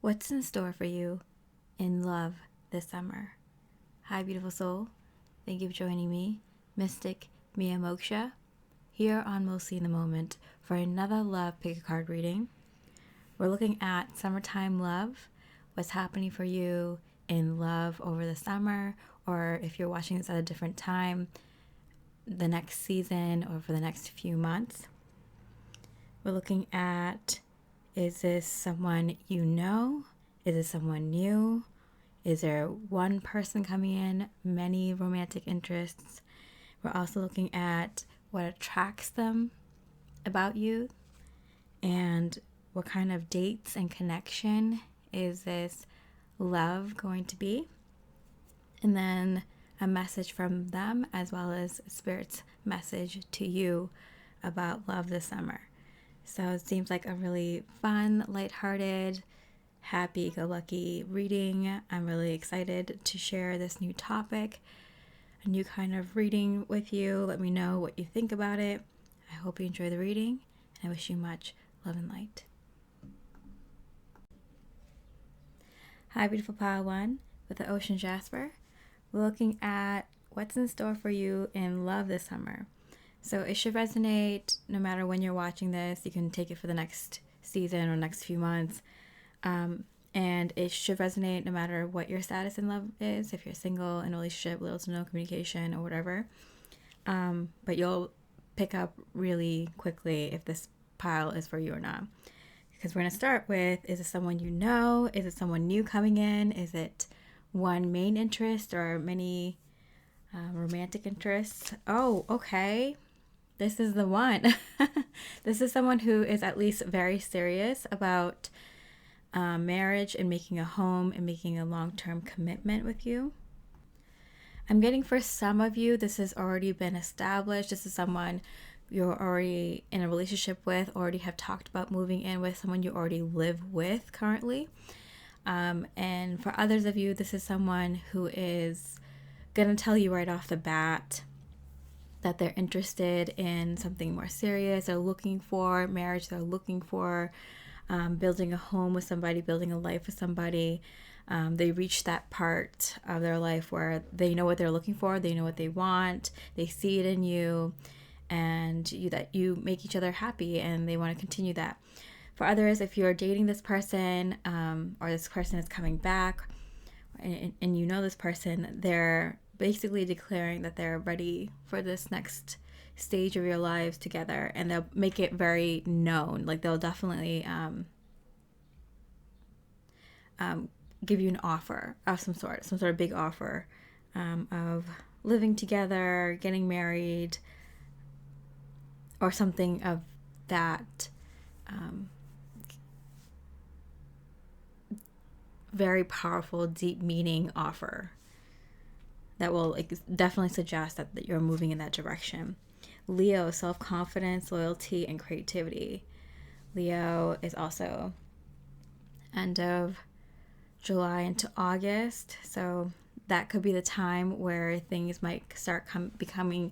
What's in store for you in love this summer? Hi, beautiful soul. Thank you for joining me, Mystic Mia Moksha, here on Mostly in the Moment for another love pick a card reading. We're looking at summertime love, what's happening for you in love over the summer, or if you're watching this at a different time, the next season or for the next few months. We're looking at, is this someone you know? Is it someone new? Is there one person coming in? Many romantic interests? We're also looking at what attracts them about you and what kind of dates and connection is this love going to be? And then a message from them as well as Spirit's message to you about love this summer. So it seems like a really fun, lighthearted, happy-go-lucky reading. I'm really excited to share this new topic, a new kind of reading with you. Let me know what you think about it. I hope you enjoy the reading, and I wish you much love and light. Hi, beautiful Pile One with the Ocean Jasper. We're looking at what's in store for you in love this summer. So it should resonate no matter when you're watching this. You can take it for the next season or next few months. And it should resonate no matter what your status in love is, if you're single, in a relationship, little to no communication or whatever. But you'll pick up really quickly if this pile is for you or not. Because we're going to start with, is it someone you know? Is it someone new coming in? Is it one main interest or many romantic interests? Oh, okay. This is the one. This is someone who is at least very serious about marriage and making a home and making a long-term commitment with you. I'm getting for some of you, this has already been established. This is someone you're already in a relationship with, already have talked about moving in with, someone you already live with currently. And for others of you, this is someone who is going to tell you right off the bat that they're interested in something more serious. They're looking for marriage. They're looking for building a home with somebody, building a life with somebody. They reach that part of their life where they know what they're looking for. They know what they want. They see it in you, and you make each other happy, and they want to continue that. For others, if you're dating this person or this person is coming back and you know this person, they're basically declaring that they're ready for this next stage of your lives together, and they'll make it very known. Like they'll definitely give you an offer of some sort of big offer of living together, getting married, or something of that very powerful, deep meaning offer that will definitely suggest that you're moving in that direction. Leo, self-confidence, loyalty, and creativity. Leo is also end of July into August, so that could be the time where things might start coming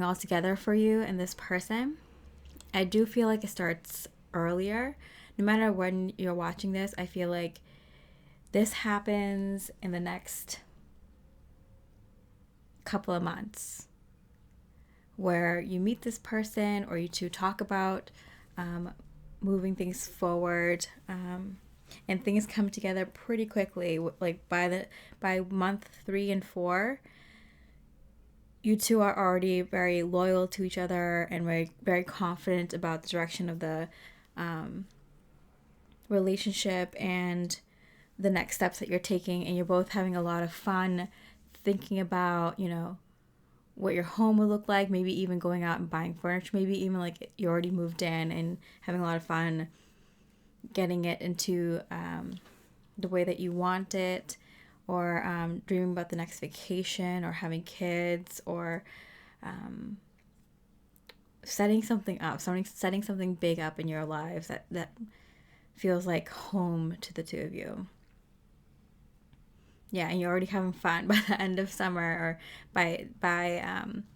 all together for you and this person. I do feel like it starts earlier. No matter when you're watching this, I feel like this happens in the next couple of months where you meet this person or you two talk about moving things forward, and things come together pretty quickly. Like by month 3 and 4, you two are already very loyal to each other and very, very confident about the direction of the relationship and the next steps that you're taking, and you're both having a lot of fun thinking about, what your home would look like, maybe even going out and buying furniture, maybe even like you already moved in and having a lot of fun getting it into the way that you want it, or dreaming about the next vacation or having kids, or setting something big up in your lives that feels like home to the two of you. Yeah, and you're already having fun by the end of summer, or by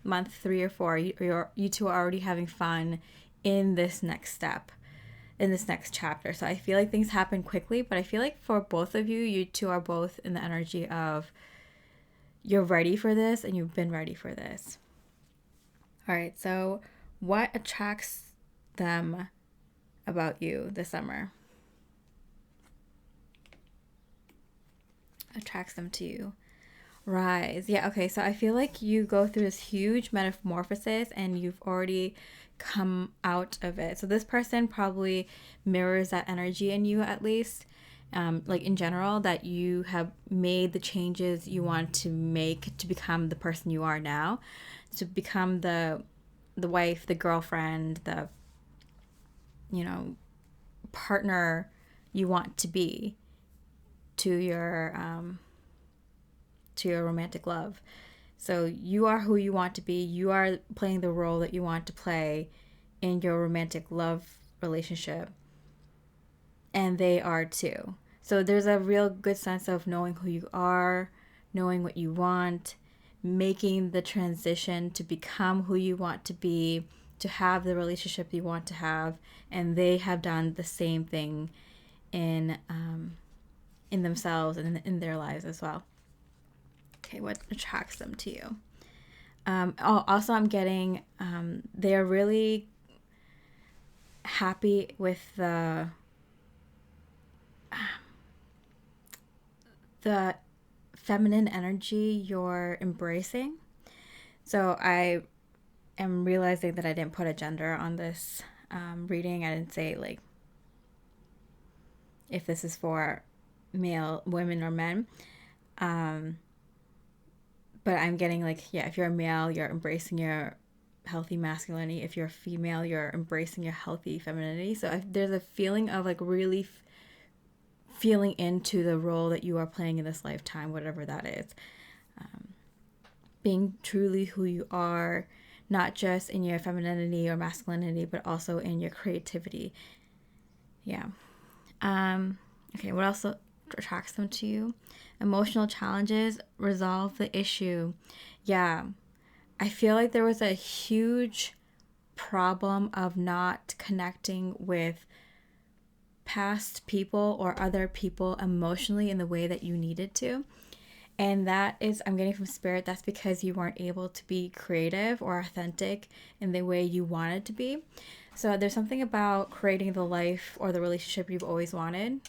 month 3 or 4, you two are already having fun in this next step in this next chapter. So I feel like things happen quickly, but I feel like for both of you, you two are both in the energy of you're ready for this and you've been ready for this. All right, so what attracts them about you this summer? Attracts them to you. Rise. Yeah, okay, so I feel like you go through this huge metamorphosis and you've already come out of it. So this person probably mirrors that energy in you, at least. Like in general, that you have made the changes you want to make to become the person you are now, to become the wife, the girlfriend, the partner you want to be to your romantic love. So you are who you want to be. You are playing the role that you want to play in your romantic love relationship, and they are too. So there's a real good sense of knowing who you are, knowing what you want, making the transition to become who you want to be, to have the relationship you want to have, and they have done the same thing in themselves and in their lives as well. Okay, what attracts them to you? Also, I'm getting they're really happy with the feminine energy you're embracing. So I am realizing that I didn't put a gender on this reading. I didn't say like if this is for male, women, or men. But I'm getting like, yeah, if you're a male, you're embracing your healthy masculinity. If you're a female, you're embracing your healthy femininity. So there's a feeling of like really feeling into the role that you are playing in this lifetime, whatever that is. Being truly who you are, not just in your femininity or masculinity, but also in your creativity. Yeah. Okay, what else attracts them to you? Emotional challenges, resolve the issue. Yeah, I feel like there was a huge problem of not connecting with past people or other people emotionally in the way that you needed to. And that is, I'm getting from spirit, that's because you weren't able to be creative or authentic in the way you wanted to be. So there's something about creating the life or the relationship you've always wanted.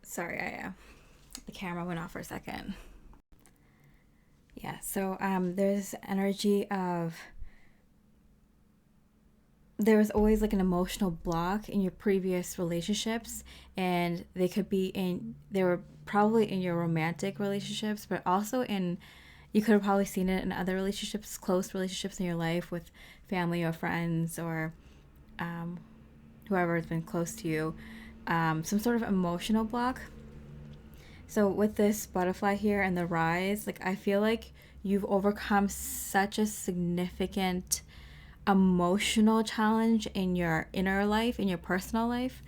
Sorry, the camera went off for a second. Yeah, so there's energy of there was always like an emotional block in your previous relationships, and they were probably in your romantic relationships, but also you could have probably seen it in other relationships, close relationships in your life with family or friends or whoever has been close to you, some sort of emotional block. So with this butterfly here and the rise, like I feel like you've overcome such a significant emotional challenge in your inner life, in your personal life,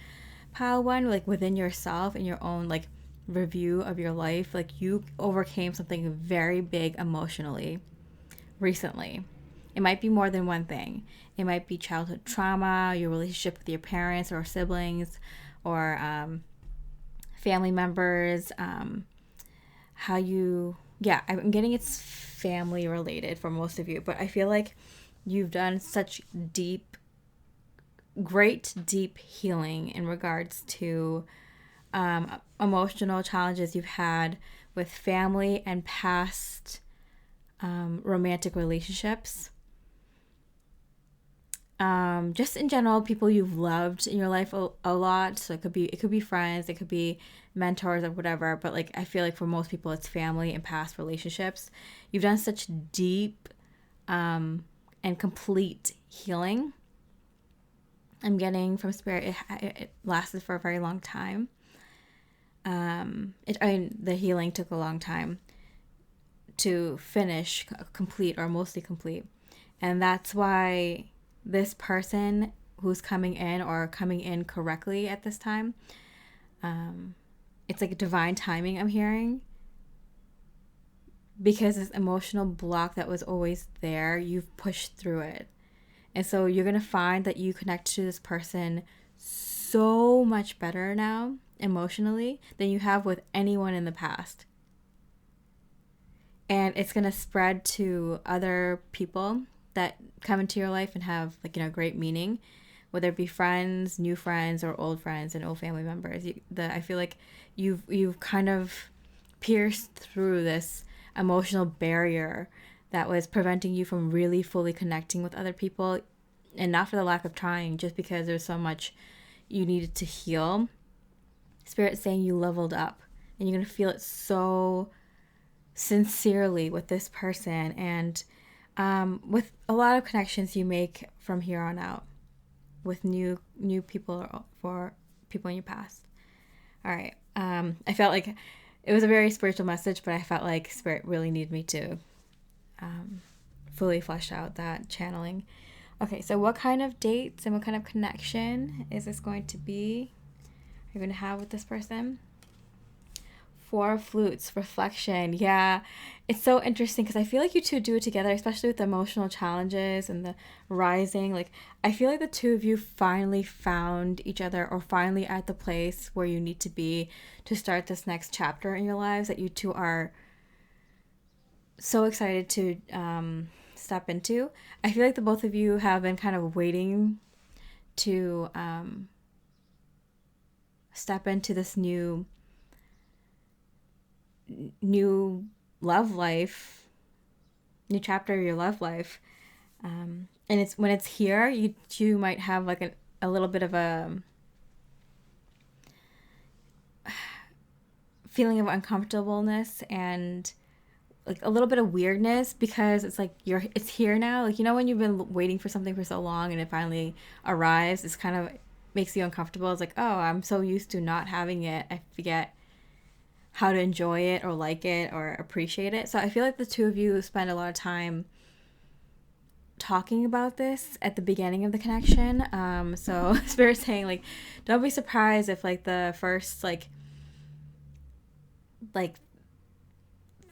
pile one, like within yourself, in your own like review of your life, like you overcame something very big emotionally recently. It might be more than one thing. It might be childhood trauma, your relationship with your parents or siblings, or family members, I'm getting it's family related for most of you, but I feel like you've done such great deep healing in regards to emotional challenges you've had with family and past romantic relationships. Just in general, people you've loved in your life a lot. So it could be friends, it could be mentors or whatever. But like I feel like for most people, it's family and past relationships. You've done such deep and complete healing. I'm getting from spirit it lasted for a very long time. The healing took a long time to finish complete or mostly complete, and that's why this person who's coming in correctly at this time, it's like divine timing I'm hearing. because this emotional block that was always there, you've pushed through it. And so you're going to find that you connect to this person so much better now emotionally than you have with anyone in the past. And it's going to spread to other people that come into your life and have, like, great meaning, whether it be friends, new friends, or old friends and old family members. I feel like you've kind of pierced through this emotional barrier that was preventing you from really fully connecting with other people, and not for the lack of trying, just because there's so much you needed to heal. Spirit's saying you leveled up, and you're going to feel it so sincerely with this person, and with a lot of connections you make from here on out with new people, for people in your past. All right. I felt like it was a very spiritual message, but I felt like Spirit really needed me to fully flesh out that channeling. Okay, so what kind of dates and what kind of connection is this going to be? Are you going to have with this person? 4 of Flutes, reflection. Yeah, it's so interesting because I feel like you two do it together, especially with the emotional challenges and the rising. Like, I feel like the two of you finally found each other, or finally at the place where you need to be to start this next chapter in your lives that you two are so excited to step into. I feel like the both of you have been kind of waiting to step into this new love life, new chapter of your love life, and it's when it's here, you might have like a little bit of a feeling of uncomfortableness and like a little bit of weirdness, because it's like it's here now. Like, when you've been waiting for something for so long and it finally arrives, it's kind of makes you uncomfortable. It's like, oh, I'm so used to not having it, I forget how to enjoy it or like it or appreciate it. So I feel like the two of you spend a lot of time talking about this at the beginning of the connection. So Spirit's saying, like, don't be surprised if like the first like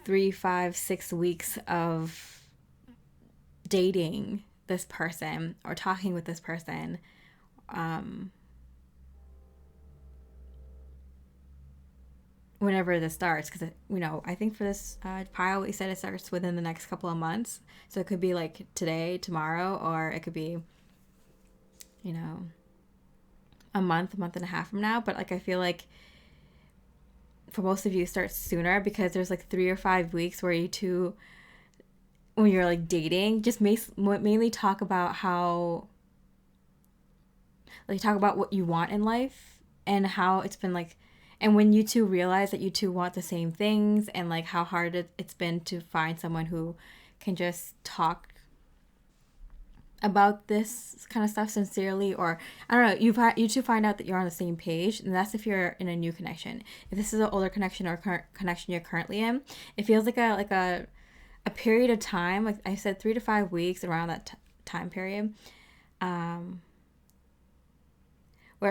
3, 5, 6 weeks of dating this person or talking with this person, whenever this starts, because I think for this pile, we said it starts within the next couple of months, so it could be like today, tomorrow, or it could be a month and a half from now. But like, I feel like for most of you it starts sooner, because there's like 3 or 5 weeks where you two, when you're like dating, just mainly talk about what you want in life and how it's been like. And when you two realize that you two want the same things, and like how hard it's been to find someone who can just talk about this kind of stuff sincerely, or I don't know, you two find out that you're on the same page, and that's if you're in a new connection. If this is an older connection or connection you're currently in, it feels like a period of time, like I said, 3 to 5 weeks, around that time period, where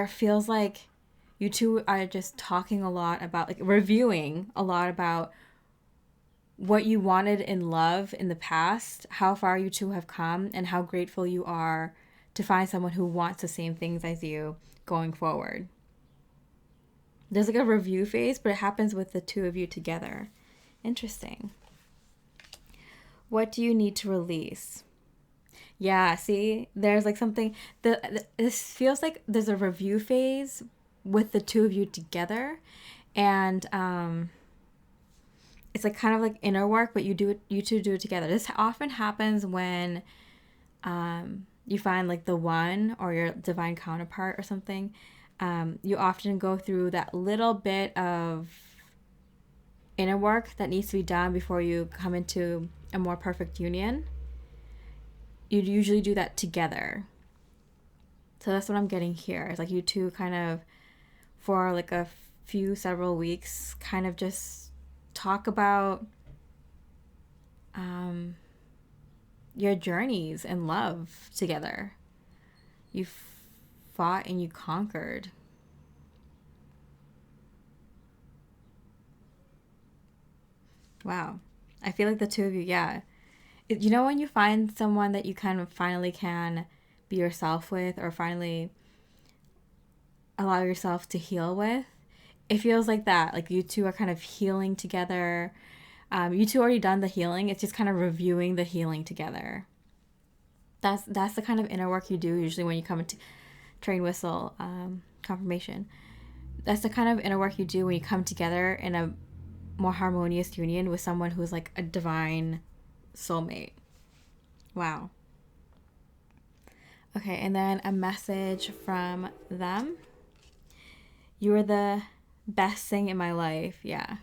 it feels like you two are just talking a lot about, like, reviewing a lot about what you wanted in love in the past, how far you two have come, and how grateful you are to find someone who wants the same things as you going forward. There's like a review phase, but it happens with the two of you together. Interesting. What do you need to release? Yeah, see, there's like something, this feels like there's a review phase with the two of you together, and it's like kind of like inner work, but you two do it together. This often happens when you find like the one or your divine counterpart or something. You often go through that little bit of inner work that needs to be done before you come into a more perfect union. You'd usually do that together. So that's what I'm getting here. It's like you two kind of, for like several weeks, kind of just talk about your journeys in love together. You fought and you conquered. Wow. I feel like the two of you, yeah. You know when you find someone that you kind of finally can be yourself with, or finally allow yourself to heal with? It feels like that. Like you two are kind of healing together. You two already done the healing. It's just kind of reviewing the healing together. That's the kind of inner work you do usually when you come into train whistle confirmation. That's the kind of inner work you do when you come together in a more harmonious union with someone who's like a divine soulmate. Wow. Okay, and then a message from them. You are the best thing in my life. Yeah.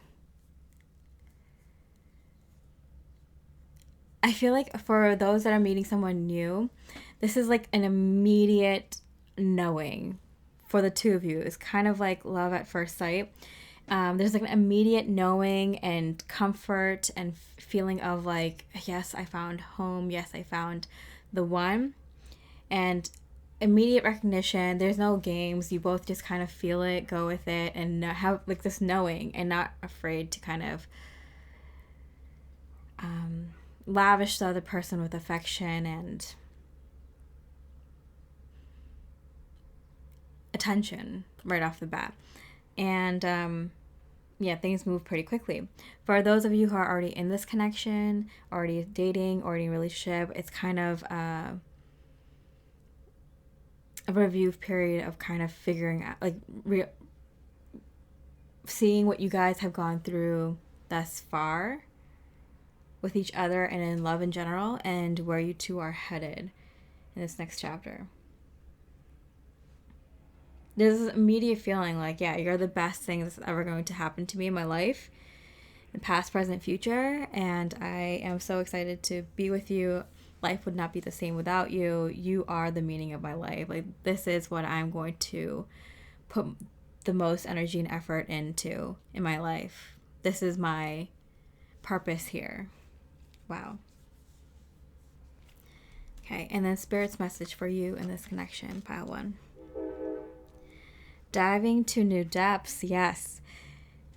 I feel like for those that are meeting someone new, this is like an immediate knowing for the two of you. It's kind of like love at first sight. There's like an immediate knowing and comfort and feeling of like, yes, I found home. Yes, I found the one. And immediate recognition. There's no games. You both just kind of feel it, go with it, and have like this knowing and not afraid to kind of lavish the other person with affection and attention right off the bat. And yeah, things move pretty quickly. For those of you who are already in this connection, already dating, already in a relationship, it's kind of a review period of kind of figuring out, like seeing what you guys have gone through thus far with each other and in love in general, and where you two are headed in this next chapter. There's this immediate feeling like, yeah, you're the best thing that's ever going to happen to me in my life, in past, present, future, and I am so excited to be with you. Life would not be the same without you. You are the meaning of my life. Like, this is what I'm going to put the most energy and effort into in my life. This is my purpose here. Wow. Okay, and then Spirit's message for you in this connection, pile one. Diving to new depths, yes.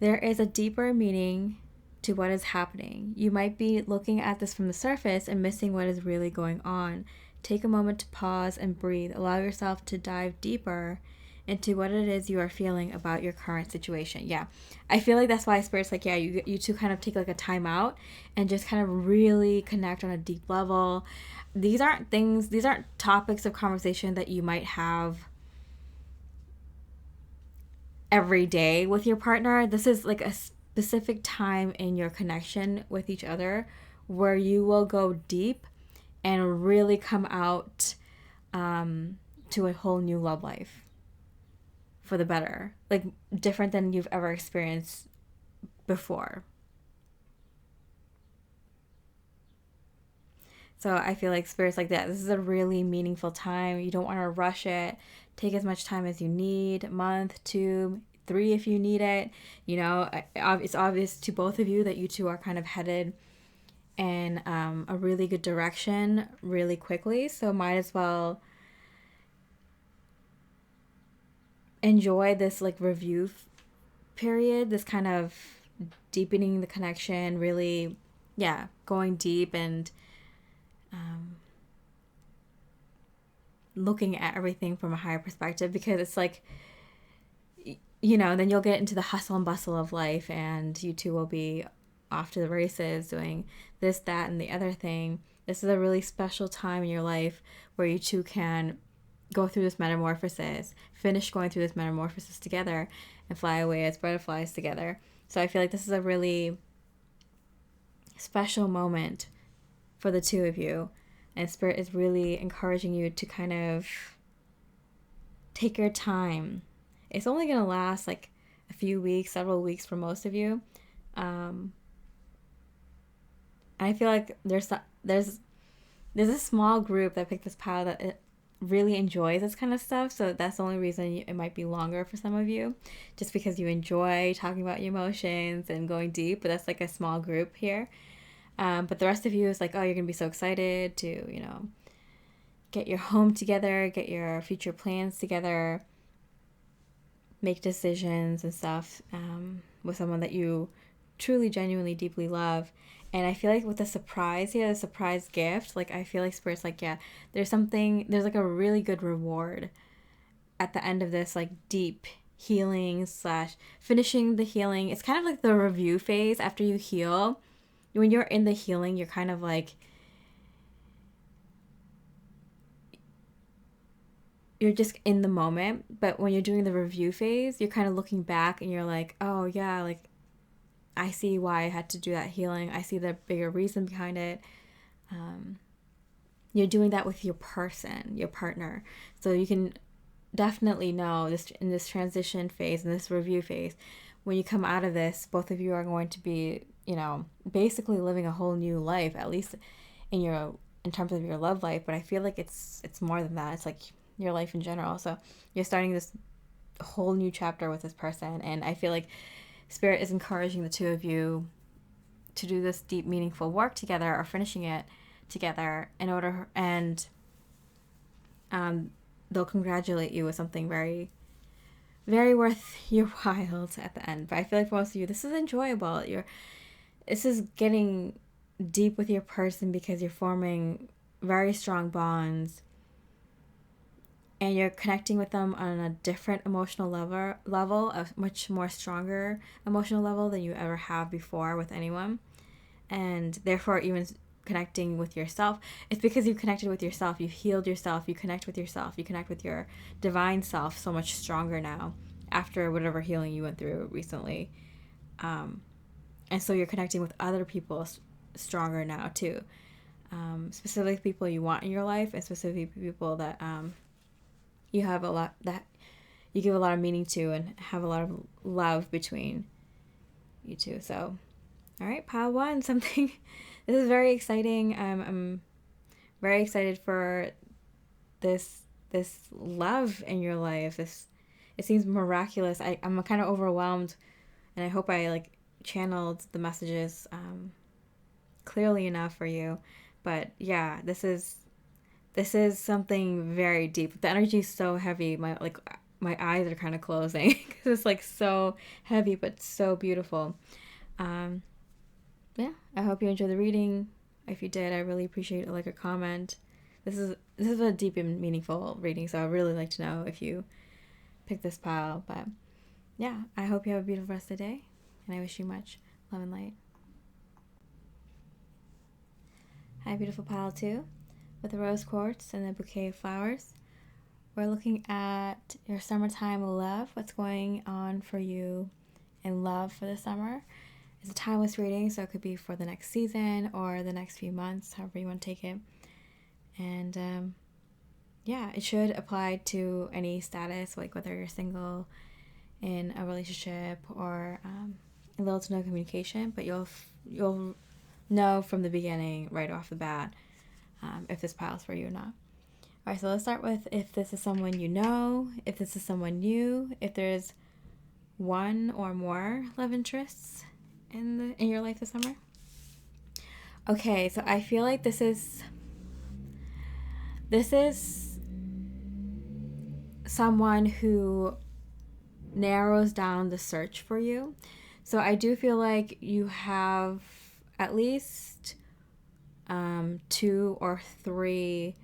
There is a deeper meaning to what is happening. You might be looking at this from the surface and missing what is really going on. Take a moment to pause and breathe. Allow yourself to dive deeper into what it is you are feeling about your current situation. Yeah, I feel like that's why Spirit's like, yeah, you two kind of take like a time out and just kind of really connect on a deep level. These aren't topics of conversation that you might have every day with your partner. This is like a specific time in your connection with each other where you will go deep and really come out to a whole new love life for the better, like different than you've ever experienced before. So I feel like Spirit's like that. This is a really meaningful time. You don't want to rush it. Take as much time as you need, month, 2, 3 if you need it. You know, it's obvious to both of you that you two are kind of headed in a really good direction really quickly. So might as well enjoy this like review period, this kind of deepening the connection, really, yeah, going deep and looking at everything from a higher perspective, because it's like, you know, then you'll get into the hustle and bustle of life and you two will be off to the races doing this, that, and the other thing. This is a really special time in your life where you two can go through this metamorphosis, finish going through this metamorphosis together, and fly away as butterflies together. So I feel like this is a really special moment for the two of you. And Spirit is really encouraging you to kind of take your time. It's only going to last like a few weeks, several weeks for most of you. I feel like there's a small group that picked this pile that it really enjoys this kind of stuff. So that's the only reason it might be longer for some of you, just because you enjoy talking about your emotions and going deep. But that's like a small group here. But the rest of you is like, oh, you're going to be so excited to, you know, get your home together, get your future plans together, make decisions and stuff with someone that you truly, genuinely, deeply love. And I feel like with the surprise here, the surprise gift, like I feel like Spirit's like, yeah, there's like a really good reward at the end of this, like deep healing slash finishing the healing. It's kind of like the review phase after you heal. When you're in the healing, you're kind of like, you're just in the moment. But when you're doing the review phase, you're kind of looking back and you're like, oh yeah, like I see why I had to do that healing. I see the bigger reason behind it. You're doing that with your person, your partner. So you can definitely know this in this transition phase, in this review phase, when you come out of this, both of you are going to be, basically living a whole new life, at least in terms of your love life. But I feel like it's more than that. It's like your life in general. So you're starting this whole new chapter with this person, and I feel like Spirit is encouraging the two of you to do this deep, meaningful work together, or finishing it together and they'll congratulate you with something very, very worth your while at the end. But I feel like for most of you, this is enjoyable. This is getting deep with your person because you're forming very strong bonds, and you're connecting with them on a different emotional level, a much more stronger emotional level than you ever have before with anyone. And therefore, even connecting with yourself, it's because you've connected with yourself, you've healed yourself, you connect with yourself, you connect with your divine self so much stronger now after whatever healing you went through recently. And so you're connecting with other people stronger now too. Specific people you want in your life, and specific people that you have a lot, that you give a lot of meaning to and have a lot of love between you two. So, all right, pile one, something. This is very exciting. I'm very excited for this love in your life. It seems miraculous. I'm kind of overwhelmed, and I hope I like channeled the messages clearly enough for you. But yeah, this is something very deep. The energy is so heavy. My eyes are kind of closing because it's like so heavy but so beautiful. Yeah, I hope you enjoyed the reading. If you did, I really appreciate a comment. This is a deep and meaningful reading, so I'd really like to know if you picked this pile. But yeah, I hope you have a beautiful rest of the day, and I wish you much love and light. Hi, beautiful pile 2, with the rose quartz and the bouquet of flowers. We're looking at your summertime love, what's going on for you in love for the summer. It's a timeless reading, so it could be for the next season or the next few months, however you want to take it. And yeah, it should apply to any status, like whether you're single, in a relationship, or little to no communication. But you'll know from the beginning, right off the bat, if this pile's for you or not. All right, so let's start with if this is someone you know, if this is someone new, if there's one or more love interests in your life this summer. Okay, so I feel like this is someone who narrows down the search for you. So I do feel like you have at least 2 or 3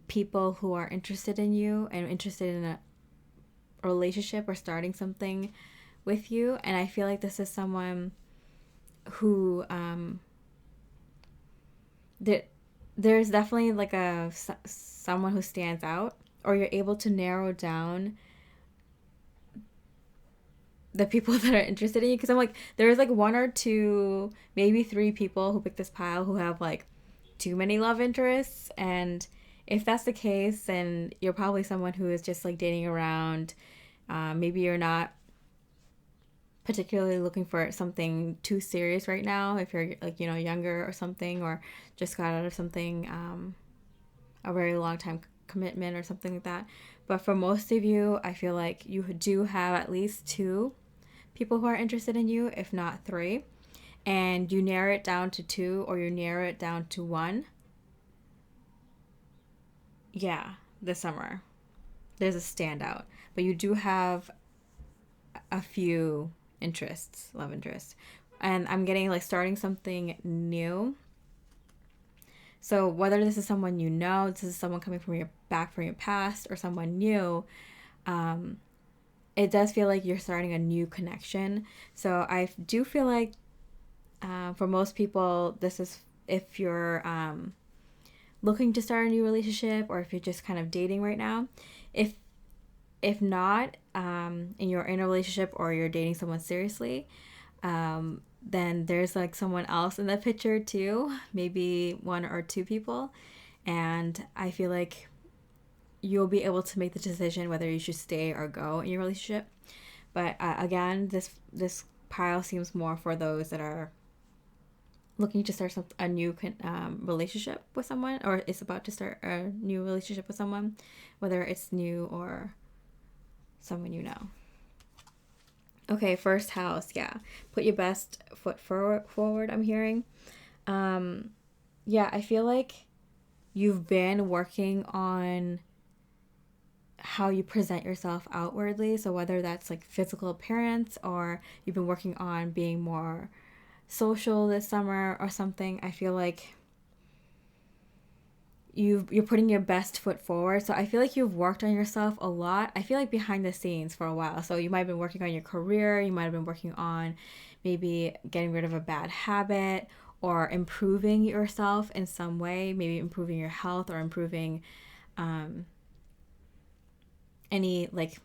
people who are interested in you and interested in a relationship or starting something with you. And I feel like this is someone who there's definitely like someone who stands out, or you're able to narrow down the people that are interested in you. Because I'm like, there's like 1 or 2, maybe 3 people who pick this pile who have like too many love interests. And if that's the case, then you're probably someone who is just like dating around. Maybe you're not particularly looking for something too serious right now, if you're like, younger or something, or just got out of something, a very long time commitment or something like that. But for most of you, I feel like you do have at least 2 people who are interested in you, if not 3. And you narrow it down to 2, or you narrow it down to 1. Yeah, this summer there's a standout, but you do have a few love interests. and I'm getting like starting something new. So whether this is someone you know, this is someone coming from your back from your past, or someone new, it does feel like you're starting a new connection. So I do feel like for most people, this is if you're looking to start a new relationship, or if you're just kind of dating right now. If not, and you're in a relationship or you're dating someone seriously, then there's like someone else in the picture too, maybe one or two people, and I feel like you'll be able to make the decision whether you should stay or go in your relationship. But again, this pile seems more for those that are looking to start a new relationship with someone, or is about to start a new relationship with someone, whether it's new or someone you know. Okay, first house, yeah. Put your best foot forward, I'm hearing. Yeah, I feel like you've been working on how you present yourself outwardly. So whether that's like physical appearance, or you've been working on being more social this summer or something, I feel like you're putting your best foot forward. So I feel like you've worked on yourself a lot. I feel like behind the scenes for a while. So you might have been working on your career. You might have been working on maybe getting rid of a bad habit, or improving yourself in some way, maybe improving your health, or improving any like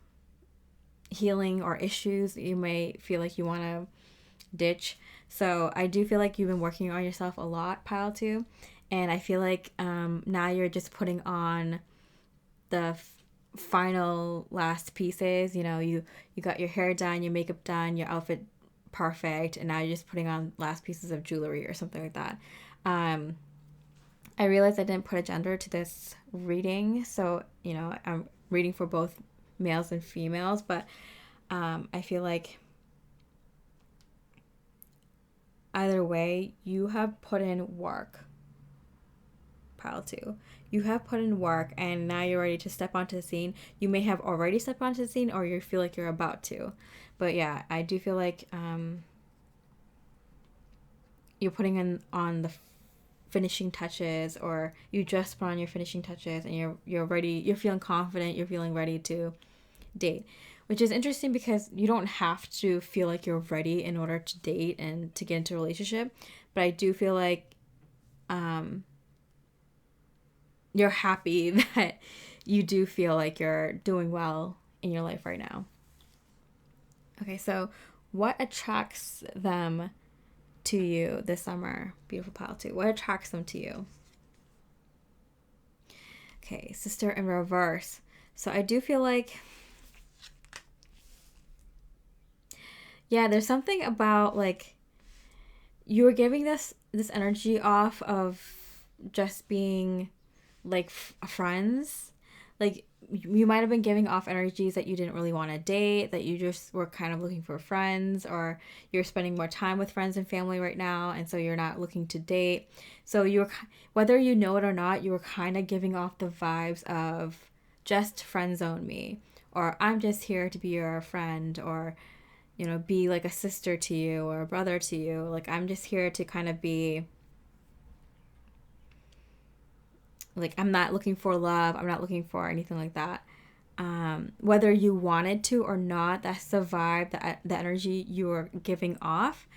healing or issues that you may feel like you want to ditch. So I do feel like you've been working on yourself a lot, pile two. And I feel like now you're just putting on the final last pieces. You know, you got your hair done, your makeup done, your outfit perfect, and now you're just putting on last pieces of jewelry or something like that. I realized I didn't put a gender to this reading, so you know I'm reading for both males and females, but I feel like either way, you have put in work. Pile two. You have put in work, and now you're ready to step onto the scene. You may have already stepped onto the scene, or you feel like you're about to. But yeah, I do feel like you're putting in on the finishing touches, or you just put on your finishing touches, and you're ready. You're feeling confident. You're feeling ready to date, which is interesting because you don't have to feel like you're ready in order to date and to get into a relationship. But I do feel like you're happy that you do feel like you're doing well in your life right now. Okay, so what attracts them to you this summer, beautiful pile two? What attracts them to you? Okay, sister in reverse. So I do feel like, yeah, there's something about like you were giving this energy off of just being like friends. Like you might have been giving off energies that you didn't really want to date, that you just were kind of looking for friends, or you're spending more time with friends and family right now, and so you're not looking to date. So you're, whether you know it or not, you were kind of giving off the vibes of just friend zone me, or I'm just here to be your friend, or you know, be like a sister to you or a brother to you. Like I'm just here to kind of be like, I'm not looking for love. I'm not looking for anything like that. Whether you wanted to or not, that's the vibe, the energy you were giving off.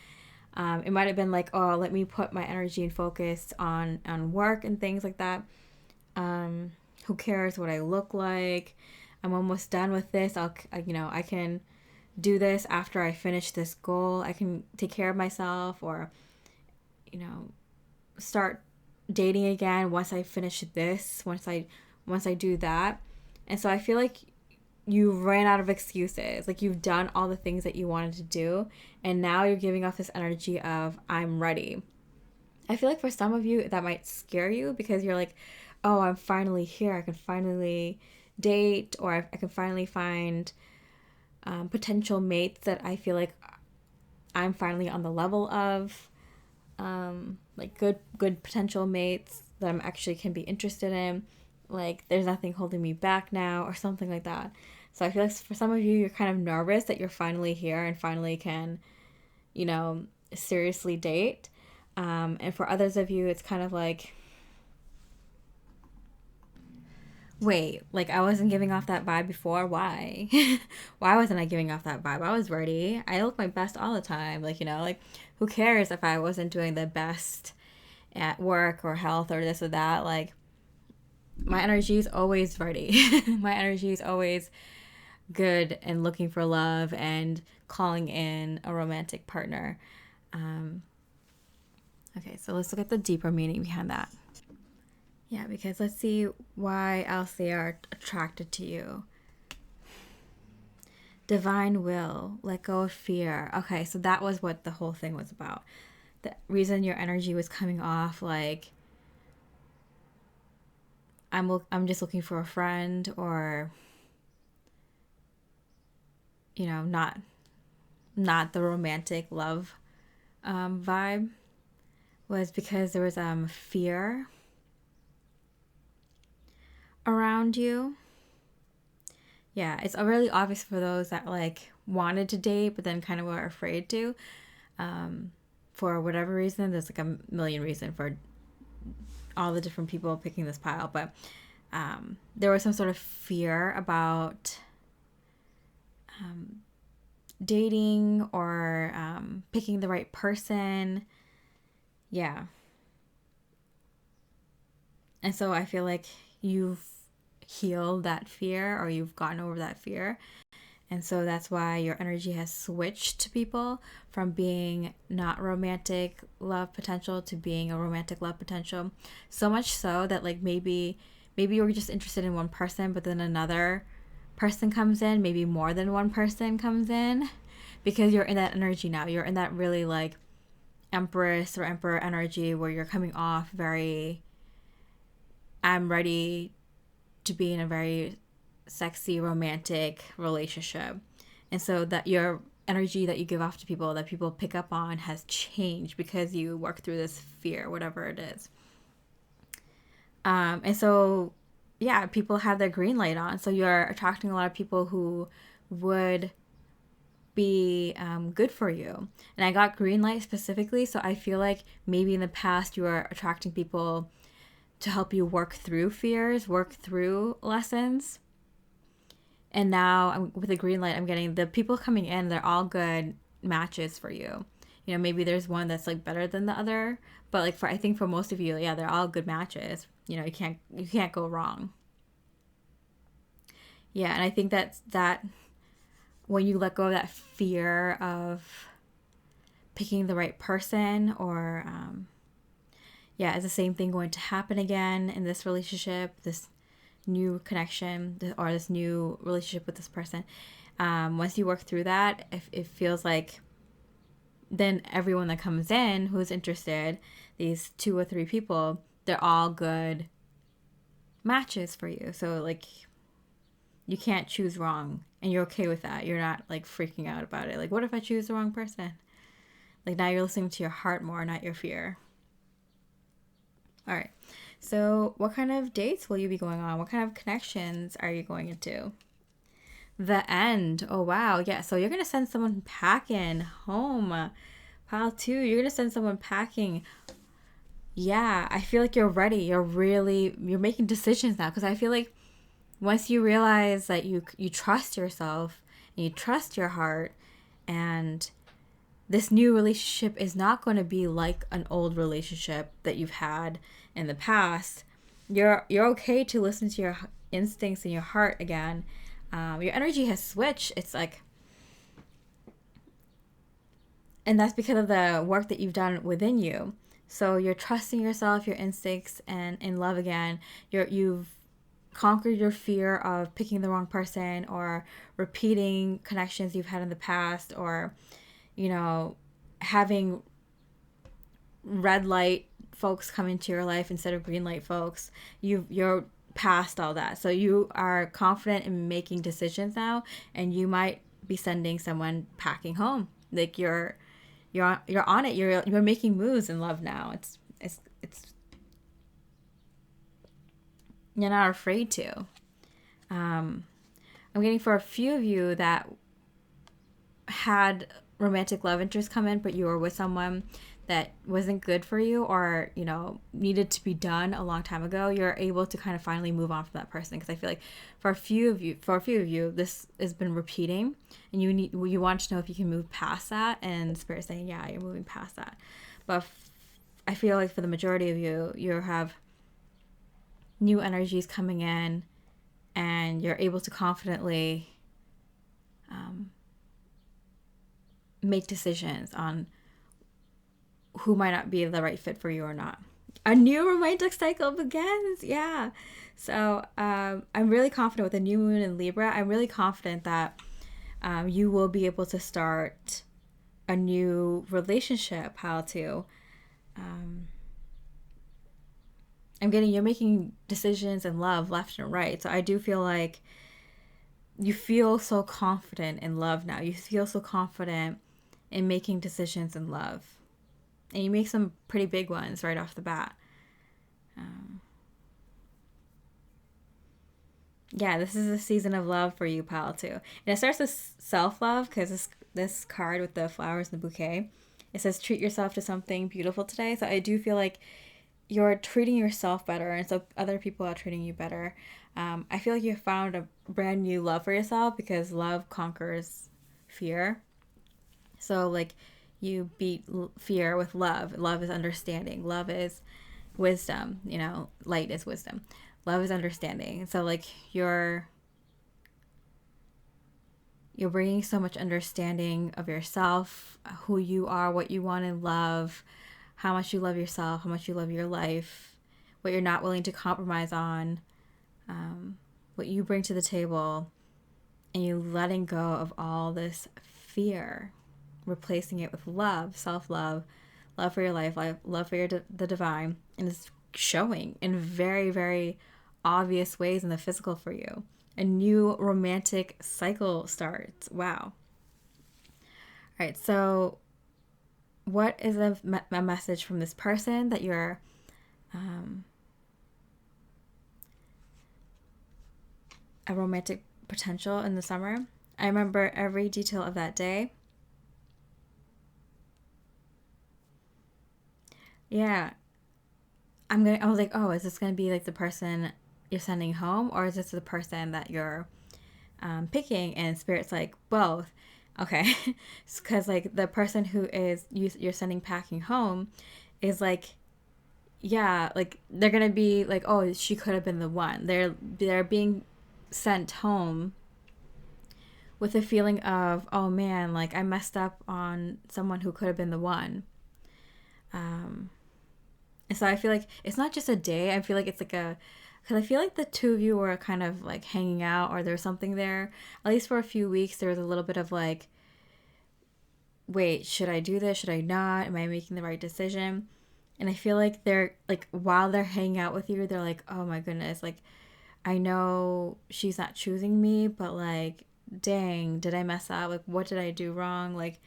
It might have been like, oh, let me put my energy and focus on work and things like that. Who cares what I look like? I'm almost done with this. I can do this after I finish this goal. I can take care of myself, or, you know, start dating again once I finish this, once I do that. And so I feel like you ran out of excuses. Like you've done all the things that you wanted to do, and now you're giving off this energy of I'm ready. I feel like for some of you that might scare you, because you're like, oh, I'm finally here. I can finally date, or I can finally find potential mates that I feel like I'm finally on the level of. Like good potential mates that I'm actually can be interested in. Like there's nothing holding me back now, or something like that. So I feel like for some of you, you're kind of nervous that you're finally here and finally can, you know, seriously date. And for others of you, it's kind of like, wait, like I wasn't giving off that vibe before. Why? Why wasn't I giving off that vibe? I was ready. I look my best all the time. Like, like who cares if I wasn't doing the best at work or health or this or that? Like, my energy is always ready. My energy is always good and looking for love and calling in a romantic partner. Okay, so let's look at the deeper meaning behind that. Yeah, because let's see why else they are attracted to you. Divine will, let go of fear. Okay, so that was what the whole thing was about. The reason your energy was coming off like, I'm just looking for a friend, or not the romantic love vibe, was because there was fear around you. Yeah, it's really obvious for those that like wanted to date but then kind of were afraid to, for whatever reason. There's like a million reasons for all the different people picking this pile, but there was some sort of fear about dating or picking the right person. Yeah. And so I feel like you've healed that fear, or you've gotten over that fear. And so that's why your energy has switched to people from being not romantic love potential to being a romantic love potential. So much so that like maybe you were just interested in one person, but then another person comes in, maybe more than one person comes in, because you're in that energy now. You're in that really like Empress or Emperor energy where you're coming off very, I'm ready to be in a very sexy romantic relationship. And so that your energy that you give off to people, that people pick up on, has changed because you work through this fear, whatever it is. And so yeah, people have their green light on, so you're attracting a lot of people who would be good for you. And I got green light specifically, so I feel like maybe in the past you were attracting people to help you work through fears, work through lessons. And now with the green light, I'm getting the people coming in, they're all good matches for you. Maybe there's one that's like better than the other, but like I think for most of you, yeah, they're all good matches. You can't go wrong. Yeah, and I think that when you let go of that fear of picking the right person, or is the same thing going to happen again in this relationship, this new connection, or this new relationship with this person? Once you work through that, it feels like then everyone that comes in who's interested, these 2 or 3 people, they're all good matches for you. So like you can't choose wrong, and you're okay with that. You're not like freaking out about it. Like, what if I choose the wrong person? Like, now you're listening to your heart more, not your fear. All right. So what kind of dates will you be going on? What kind of connections are you going into? The end. Oh, wow. Yeah. So you're going to send someone packing home. Pile 2, you're going to send someone packing. Yeah. I feel like you're ready. You're making decisions now, because I feel like once you realize that you trust yourself and you trust your heart, and this new relationship is not going to be like an old relationship that you've had in the past, you're okay to listen to your instincts and your heart again. Your energy has switched. It's like, and that's because of the work that you've done within you. So you're trusting yourself, your instincts, and in love again. You've conquered your fear of picking the wrong person, or repeating connections you've had in the past, or having red light folks come into your life instead of green light folks. You're past all that, so you are confident in making decisions now, and you might be sending someone packing home. Like you're on it. You're making moves in love now. It's you're not afraid to. I'm getting for a few of you that had romantic love interest come in, but you were with someone that wasn't good for you, or needed to be done a long time ago, you're able to kind of finally move on from that person. Because I feel like for a few of you, this has been repeating, and you want to know if you can move past that, and Spirit's saying, yeah, you're moving past that. But I feel like for the majority of you have new energies coming in, and you're able to confidently make decisions on who might not be the right fit for you or not. A new romantic cycle begins. Yeah. So I'm really confident with the new moon in Libra. I'm really confident that you will be able to start a new relationship. How to you're making decisions in love left and right. So I do feel like you feel so confident in love now. You feel so confident in making decisions in love. And you make some pretty big ones right off the bat. Yeah, this is a season of love for you, pal, too. And it starts with self-love, because this card with the flowers and the bouquet, it says treat yourself to something beautiful today. So I do feel like you're treating yourself better, and so other people are treating you better. I feel like you found a brand new love for yourself, because love conquers fear. So like you beat fear with love. Love is understanding. Love is wisdom. Light is wisdom. Love is understanding. So like you're bringing so much understanding of yourself, who you are, what you want in love, how much you love yourself, how much you love your life, what you're not willing to compromise on, what you bring to the table, and you letting go of all this fear, replacing it with love, self-love, love for your life, love for the divine, and it's showing in very, very obvious ways in the physical for you. A new romantic cycle starts. Wow. All right, so what is a message from this person that you're a romantic potential in the summer? I remember every detail of that day. Yeah. I was like, oh, is this going to be like the person you're sending home, or is this the person that you're picking? And Spirit's like, both. Okay. Because like the person who you're sending packing home is like, yeah, like they're going to be like, oh, she could have been the one. They're being sent home with a feeling of, oh man, like I messed up on someone who could have been the one. And so I feel like it's not just a day. I feel like it's like because I feel like the two of you were kind of like hanging out, or there's something there. At least for a few weeks, there was a little bit of like, wait, should I do this? Should I not? Am I making the right decision? And I feel like they're like, while they're hanging out with you, they're like, oh my goodness, like I know she's not choosing me, but like, dang, did I mess up? Like, what did I do wrong? Like,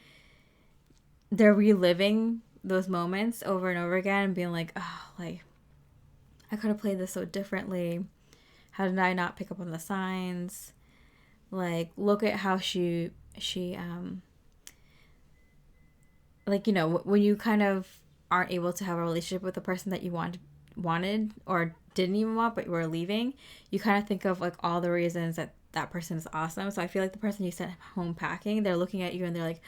they're reliving those moments over and over again and being like, oh, like I could have played this so differently. How did I not pick up on the signs? Like, look at how she like, when you kind of aren't able to have a relationship with the person that you wanted or didn't even want, but you were leaving, you kind of think of like all the reasons that person is awesome. So I feel like the person you sent home packing, they're looking at you and they're like,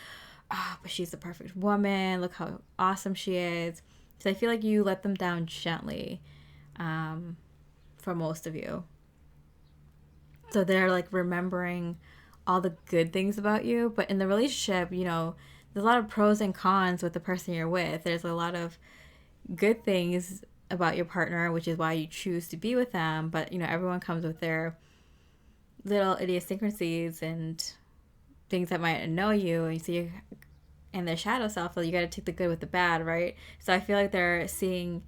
oh, but she's the perfect woman. Look how awesome she is. So I feel like you let them down gently, for most of you. So they're like remembering all the good things about you. But in the relationship, there's a lot of pros and cons with the person you're with. There's a lot of good things about your partner, which is why you choose to be with them. But, everyone comes with their little idiosyncrasies and things that might annoy you, and so you and their shadow self, so you got to take the good with the bad, right? So I feel like they're seeing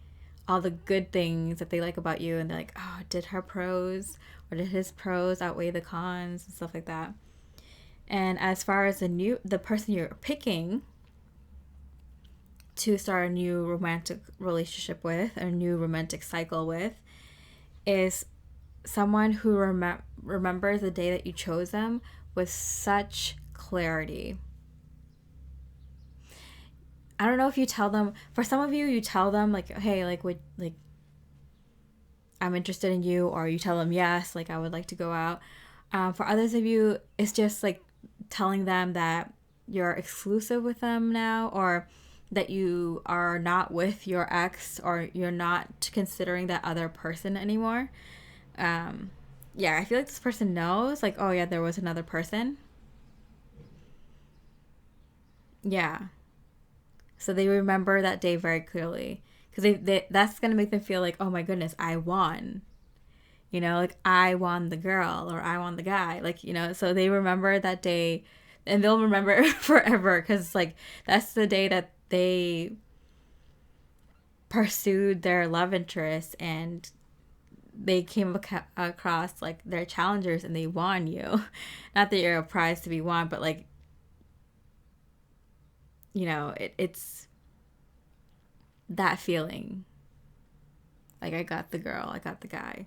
all the good things that they like about you, and they're like, oh, did her pros or did his pros outweigh the cons and stuff like that. And as far as the person you're picking to start a new romantic relationship with, a new romantic cycle with, is someone who remembers the day that you chose them with such clarity. I don't know if you tell them, for some of you, you tell them like, hey, like, would, like, I'm interested in you, or you tell them, yes, like, I would like to go out. For others of you, it's just like telling them that you're exclusive with them now, or that you are not with your ex, or you're not considering that other person anymore. Yeah, I feel like this person knows, like, oh yeah, there was another person. Yeah. So they remember that day very clearly. Because that's going to make them feel like, oh my goodness, I won. You know, like I won the girl or I won the guy. Like, you know, so they remember that day and they'll remember it forever because, like, that's the day that they pursued their love interest and they came across like their challengers and they won you. Not that you're a prize to be won, but like, you know, it's that feeling. Like, I got the girl, I got the guy.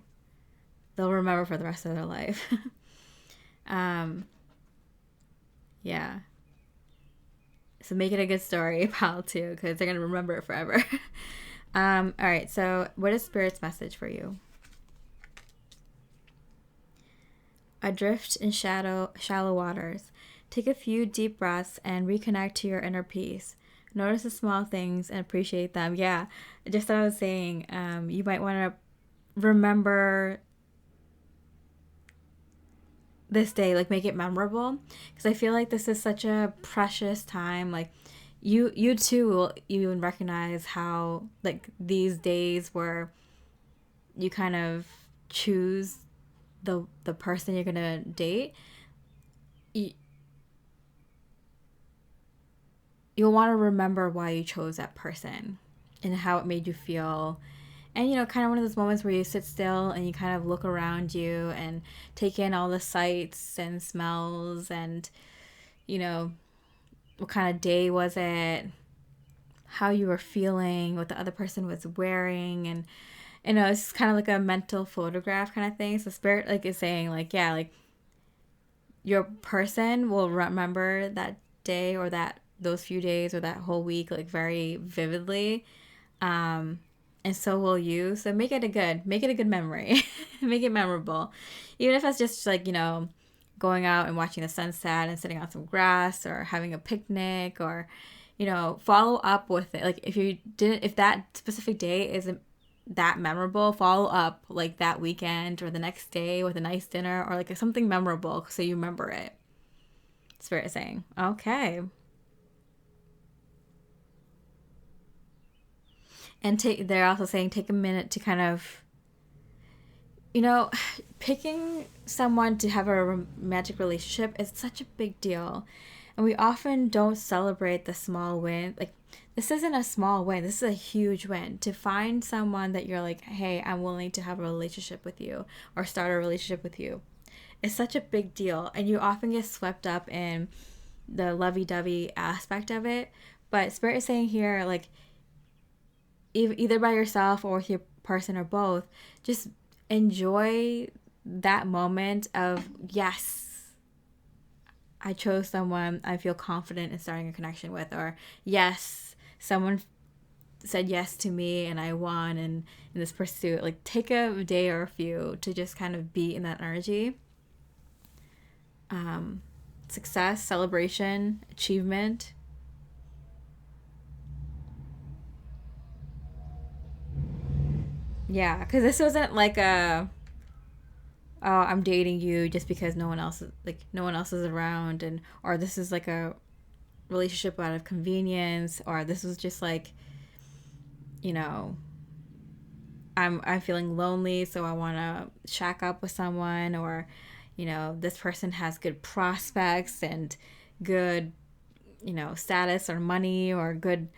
They'll remember for the rest of their life. um, yeah. So make it a good story, pal, too, because they're going to remember it forever. All right, so what is Spirit's message for you? Adrift in shallow waters. Take a few deep breaths and reconnect to your inner peace. Notice the small things and appreciate them. Yeah, just what I was saying. You might want to remember this day, like make it memorable, because I feel like this is such a precious time. Like you too will even recognize how like these days where you kind of choose the person you're gonna date, you, you'll want to remember why you chose that person and how it made you feel. And, you know, kind of one of those moments where you sit still and you kind of look around you and take in all the sights and smells and, you know, what kind of day was it, how you were feeling, what the other person was wearing. And, you know, it's kind of like a mental photograph kind of thing. So Spirit, like, is saying, like, yeah, like, your person will remember that day or those few days or that whole week, like, very vividly. And so will you. So make it a good memory. Make it memorable. Even if it's just like, you know, going out and watching the sunset and sitting on some grass or having a picnic, or, you know, follow up with it. Like if that specific day isn't that memorable, follow up like that weekend or the next day with a nice dinner or like something memorable so you remember it. Spirit is saying, okay. And they're also saying take a minute to kind of, you know, picking someone to have a romantic relationship is such a big deal. And we often don't celebrate the small win. Like, this isn't a small win. This is a huge win. To find someone that you're like, hey, I'm willing to have a relationship with you or start a relationship with you. It's such a big deal. And you often get swept up in the lovey-dovey aspect of it. But Spirit is saying here, like, either by yourself or with your person or both, just enjoy that moment of, yes, I chose someone I feel confident in starting a connection with, or yes, someone said yes to me and I won in this pursuit. Like, take a day or a few to just kind of be in that energy. Success, celebration, achievement. Yeah, because this wasn't like oh, I'm dating you just because no one else is around, and or this is like a relationship out of convenience, or this was just like, you know, I'm feeling lonely, so I want to shack up with someone, or, you know, this person has good prospects and good, you know, status or money or good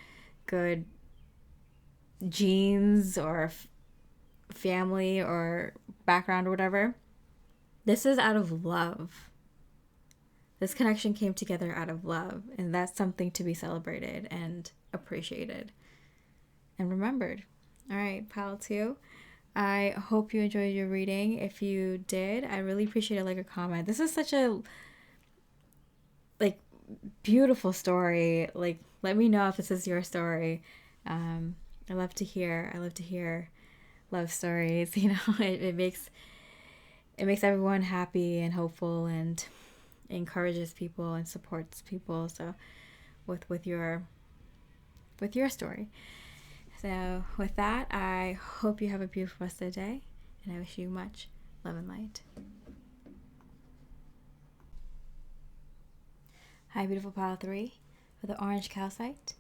genes or family or background or whatever. This is out of love. This connection came together out of love, and that's something to be celebrated and appreciated and remembered. All right, pile two. I hope you enjoyed your reading. If you did, I really appreciate a like or comment. This is such a, like, beautiful story. Like, let me know if this is your story. I love to hear. I love to hear love stories. It makes everyone happy and hopeful, and encourages people and supports people. So, with your story. So, with that, I hope you have a beautiful rest of the day, and I wish you much love and light. Hi, beautiful pile 3, for the orange calcite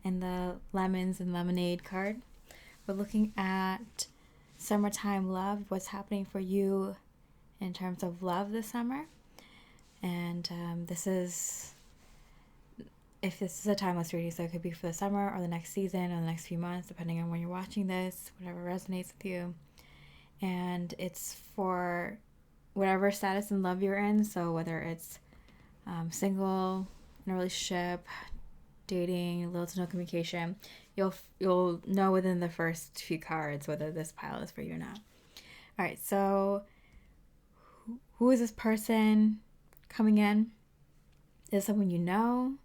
and the lemons and lemonade card. We're looking at summertime love, what's happening for you in terms of love this summer. And if this is a timeless reading, so it could be for the summer or the next season or the next few months, depending on when you're watching this, whatever resonates with you. And it's for whatever status in love you're in, so whether it's single, in a relationship, dating, little to no communication, you'll know within the first few cards whether this pile is for you or not. All right, so who is this person coming in? Is it someone you know?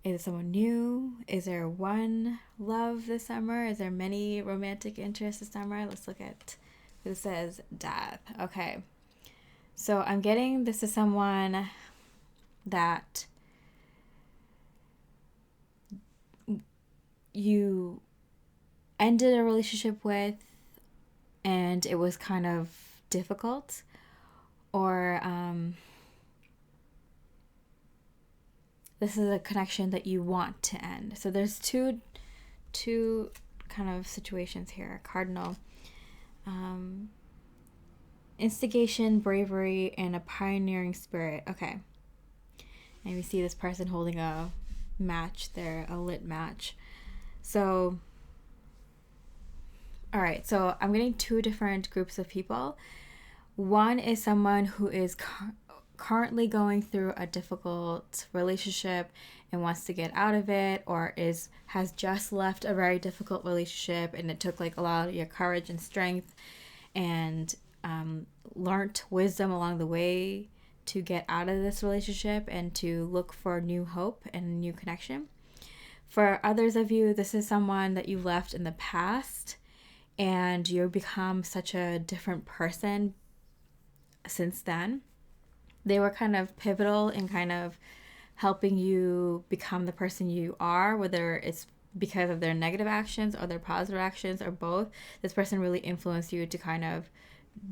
Is it someone new? Is there one love this summer? Is there many romantic interests this summer? Let's look at who says death. Okay, so I'm getting this is someone that you ended a relationship with and it was kind of difficult, or this is a connection that you want to end. So there's two kind of situations here. Cardinal, instigation, bravery, and a pioneering spirit. Okay. And we see this person holding a match there, a lit match. So, all right, so I'm getting two different groups of people. One is someone who is currently going through a difficult relationship and wants to get out of it, or has just left a very difficult relationship, and it took like a lot of your courage and strength and learnt wisdom along the way to get out of this relationship and to look for new hope and a new connection. For others of you, this is someone that you left in the past and you've become such a different person since then. They were kind of pivotal in kind of helping you become the person you are, whether it's because of their negative actions or their positive actions or both. This person really influenced you to kind of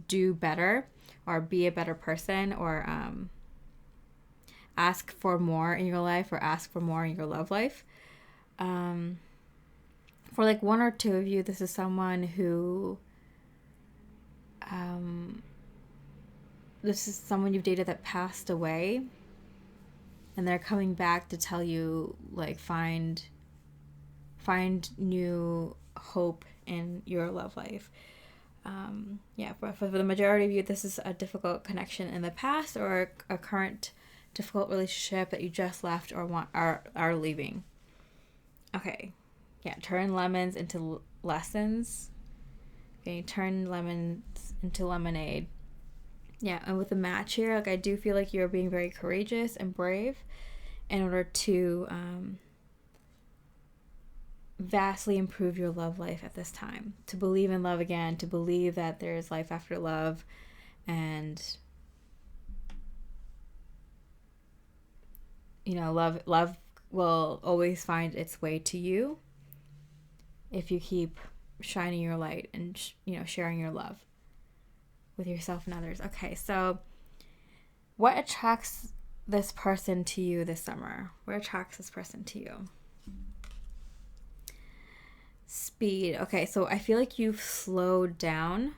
do better or be a better person, or ask for more in your life, or ask for more in your love life. For like one or two of you, this is someone who this is someone you've dated that passed away, and they're coming back to tell you like find new hope in your love life. For the majority of you, this is a difficult connection in the past, or a current difficult relationship that you just left or are leaving. Okay, turn lemons into lessons. Okay, turn lemons into lemonade. Yeah, and with the match here, like I do feel like you're being very courageous and brave in order to vastly improve your love life at this time. To believe in love again, to believe that there's life after love, and love will always find its way to you if you keep shining your light and sharing your love with yourself and others. Okay, so what attracts this person to you this summer? What attracts this person to you? Speed. Okay, so I feel like you've slowed down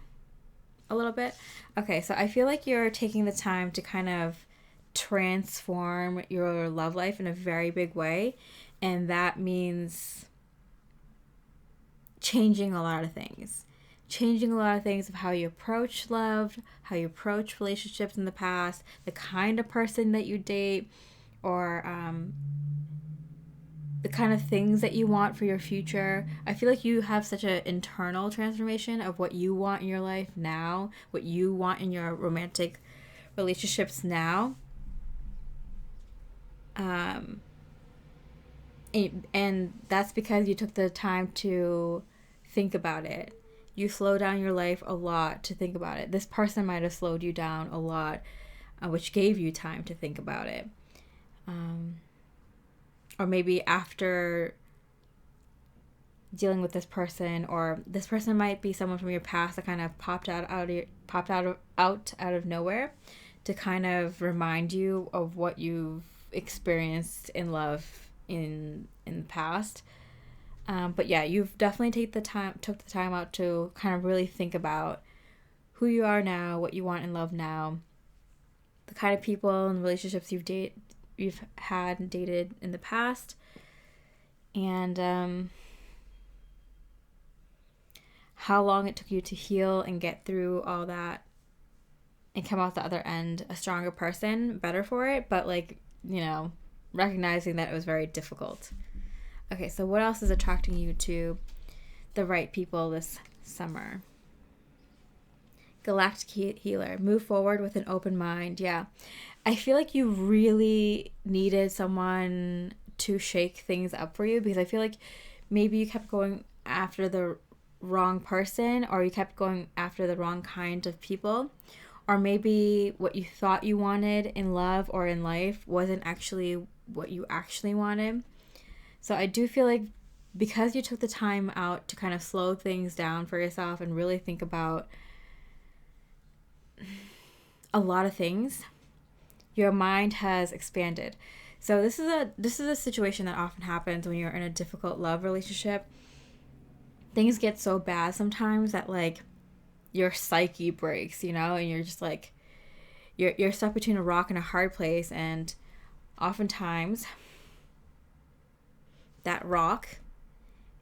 a little bit. Okay, so I feel like you're taking the time to kind of transform your love life in a very big way, and that means changing a lot of things of how you approach love, how you approach relationships in the past, the kind of person that you date, or the kind of things that you want for your future. I feel like you have such an internal transformation of what you want in your life now, what you want in your romantic relationships now, Um, and that's because you took the time to think about it. You slow down your life a lot to think about it. This person might have slowed you down a lot, which gave you time to think about it. Or maybe after dealing with this person, or this person might be someone from your past that kind of popped out of nowhere to kind of remind you of what you've experienced in love in the past. But yeah, you've definitely took the time out to kind of really think about who you are now, what you want in love now, the kind of people and relationships you've had and dated in the past, and how long it took you to heal and get through all that and come out the other end a stronger person, better for it, but recognizing that it was very difficult. Okay, so what else is attracting you to the right people this summer? Galactic Healer. Move forward with an open mind. Yeah. I feel like you really needed someone to shake things up for you, because I feel like maybe you kept going after the wrong person, or you kept going after the wrong kind of people, or maybe what you thought you wanted in love or in life wasn't actually what you actually wanted. So I do feel like because you took the time out to kind of slow things down for yourself and really think about a lot of things, your mind has expanded. So this is a situation that often happens when you're in a difficult love relationship. Things get so bad sometimes that like your psyche breaks, and you're just like you're stuck between a rock and a hard place, and oftentimes that rock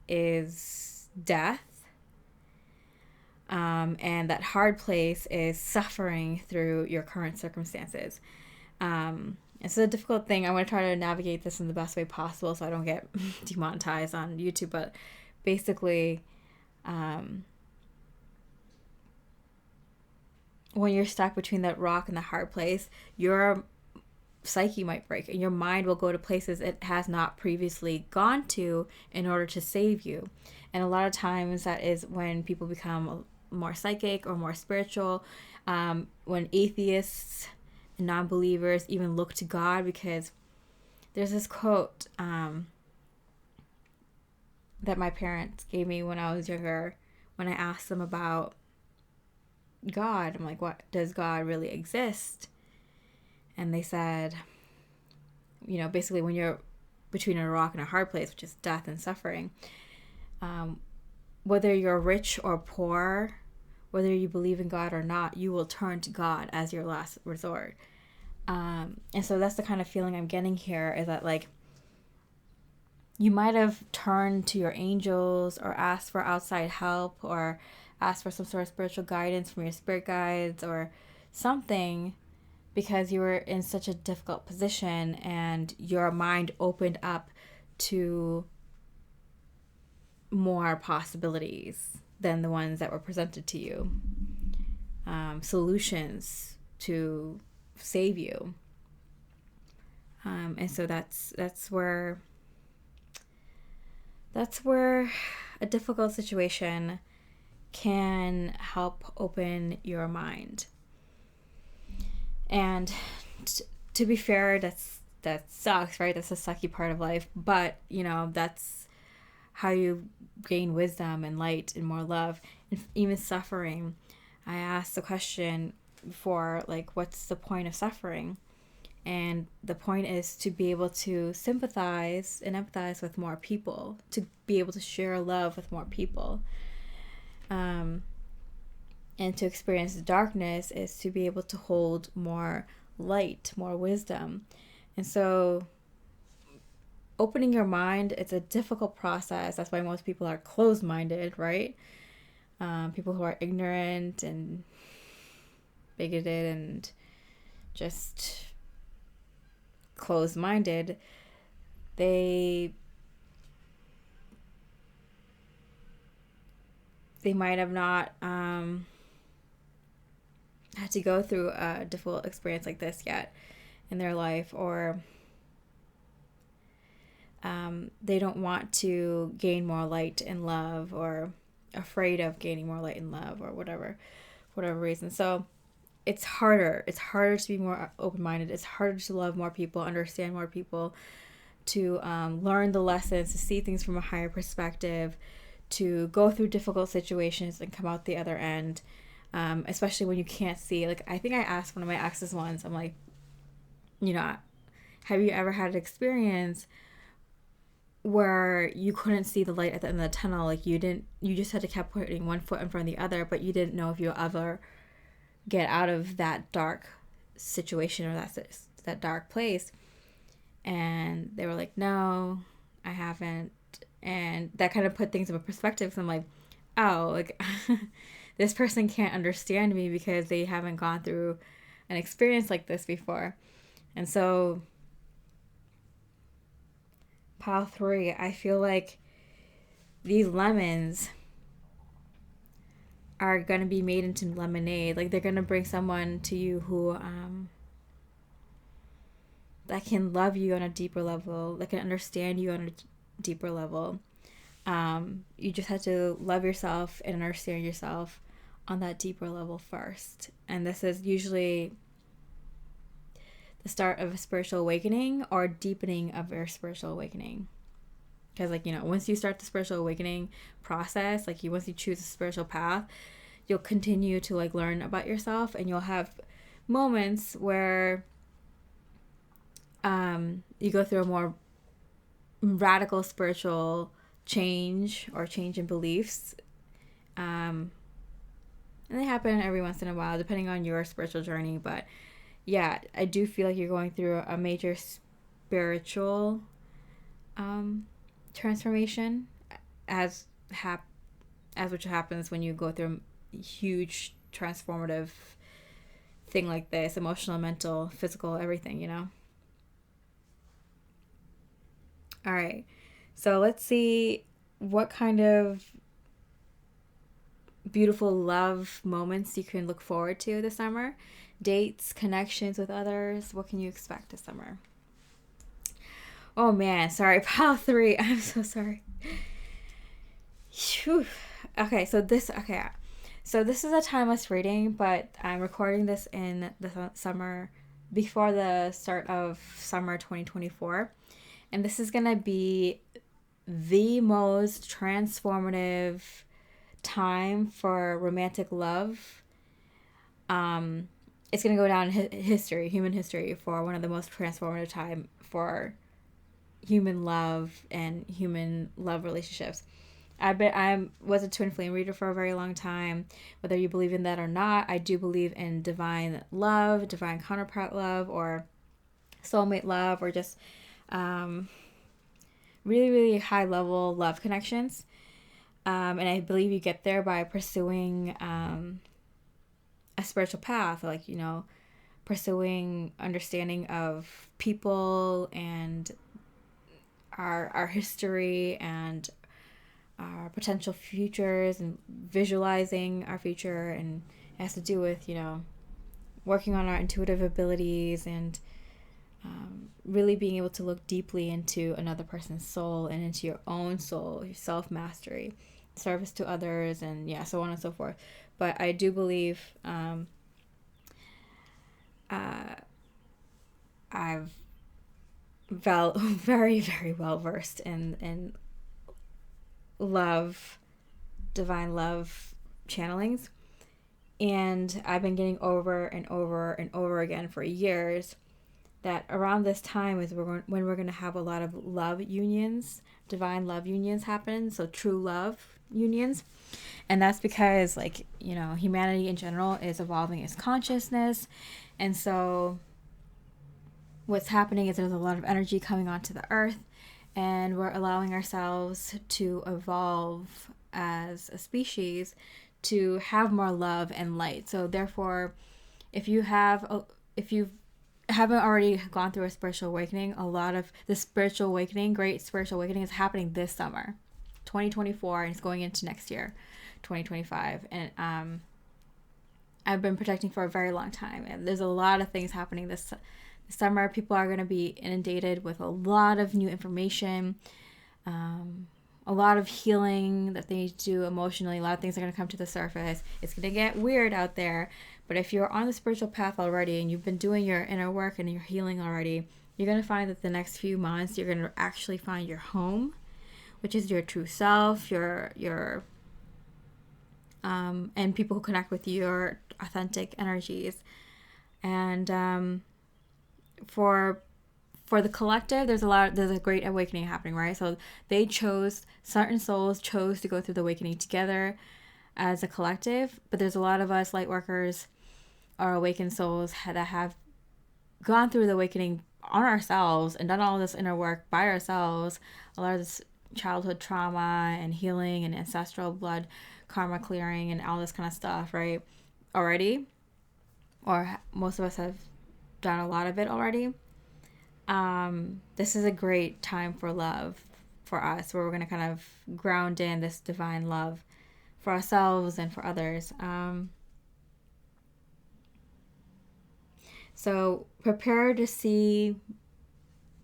is death, and that hard place is suffering through your current circumstances. It's a difficult thing. I'm going to try to navigate this in the best way possible so I don't get demonetized on YouTube, but basically, when you're stuck between that rock and the hard place, your psyche might break and your mind will go to places it has not previously gone to in order to save you. And a lot of times that is when people become more psychic or more spiritual, when atheists and non-believers even look to God, because there's this quote that my parents gave me when I was younger, when I asked them about God. I'm like, what, does God really exist? And they said, basically when you're between a rock and a hard place, which is death and suffering, whether you're rich or poor, whether you believe in God or not, you will turn to God as your last resort. And so that's the kind of feeling I'm getting here, is that like you might have turned to your angels or asked for outside help or asked for some sort of spiritual guidance from your spirit guides or something, because you were in such a difficult position and your mind opened up to more possibilities than the ones that were presented to you, solutions to save you. And so that's where a difficult situation can help open your mind. And to be fair, that sucks, right? That's a sucky part of life. But, that's how you gain wisdom and light and more love. And even suffering. I asked the question before, like, what's the point of suffering? And the point is to be able to sympathize and empathize with more people, to be able to share love with more people. And to experience darkness is to be able to hold more light, more wisdom. And so opening your mind, it's a difficult process. That's why most people are closed-minded, right? People who are ignorant and bigoted and just closed-minded, they might have not had to go through a difficult experience like this yet in their life, or They don't want to gain more light and love, or afraid of gaining more light and love, or whatever reason. So it's harder. It's harder to be more open-minded. It's harder to love more people, understand more people, to learn the lessons, to see things from a higher perspective, to go through difficult situations and come out the other end, especially when you can't see. Like, I think I asked one of my exes once, I'm like, have you ever had an experience where you couldn't see the light at the end of the tunnel? Like, you just had to keep putting one foot in front of the other, but you didn't know if you'll ever get out of that dark situation or that dark place. And they were like, no, I haven't. And that kind of put things in perspective. So I'm like, oh, like this person can't understand me because they haven't gone through an experience like this before. And so pile 3, I feel like these lemons are going to be made into lemonade. Like, they're going to bring someone to you who that can love you on a deeper level, that can understand you on a deeper level. You just have to love yourself and understand yourself on that deeper level first. And this is usually the start of a spiritual awakening or deepening of your spiritual awakening. Because, like, once you start the spiritual awakening process, like, once you choose a spiritual path, you'll continue to, like, learn about yourself, and you'll have moments where you go through a more radical spiritual change or change in beliefs. And they happen every once in a while, depending on your spiritual journey. But yeah, I do feel like you're going through a major spiritual transformation, as which happens when you go through a huge transformative thing like this, emotional, mental, physical, everything, All right, so let's see what kind of beautiful love moments you can look forward to this summer. Dates, connections with others. What can you expect this summer? Oh man, sorry, pile 3. I'm so sorry. Whew. Okay, so this is a timeless reading, but I'm recording this in the summer, before the start of summer 2024. And this is going to be the most transformative time for romantic love. It's going to go down in human history, for one of the most transformative time for human love and human love relationships. I was a twin flame reader for a very long time. Whether you believe in that or not, I do believe in divine love, divine counterpart love, or soulmate love, or just really, really high level love connections. And I believe you get there by pursuing a spiritual path, like, pursuing understanding of people and our history and our potential futures, and visualizing our future. And it has to do with, working on our intuitive abilities, and really being able to look deeply into another person's soul and into your own soul, your self-mastery, service to others, and so on and so forth. But I do believe I've felt very, very well versed in love, divine love channelings, and I've been getting over and over and over again for years that around this time is when we're going to have a lot of love unions, divine love unions happen, so true love unions. And that's because, like, humanity in general is evolving its consciousness, and so what's happening is there's a lot of energy coming onto the earth, and we're allowing ourselves to evolve as a species to have more love and light. So therefore, if you haven't already gone through a spiritual awakening, a lot of the spiritual awakening, great spiritual awakening, is happening this summer, 2024, and it's going into next year, 2025. And I've been protecting for a very long time, and there's a lot of things happening this summer, people are going to be inundated with a lot of new information, a lot of healing that they need to do emotionally. A lot of things are going to come to the surface. It's going to get weird out there. But if you're on the spiritual path already and you've been doing your inner work and your healing already, you're going to find that the next few months you're going to actually find your home, which is your true self, your and people who connect with your authentic energies. And for the collective, there's a great awakening happening, right? So certain souls chose to go through the awakening together as a collective, but there's a lot of us light workers or awakened souls that have gone through the awakening on ourselves and done all this inner work by ourselves. A lot of this childhood trauma and healing and ancestral blood karma clearing and all this kind of stuff, right? Already, or most of us have done a lot of it already. This is a great time for love for us, where we're going to kind of ground in this divine love for ourselves and for others. So prepare to see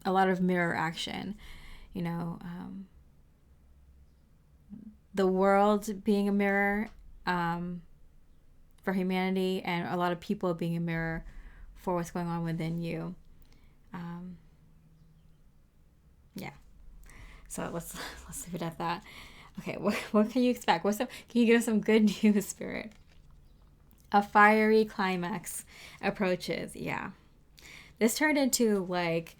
a lot of mirror action, the world being a mirror for humanity, and a lot of people being a mirror for what's going on within you. Yeah. So let's leave it at that. Okay, what can you expect? Can you give us some good news, Spirit? A fiery climax approaches. Yeah. This turned into like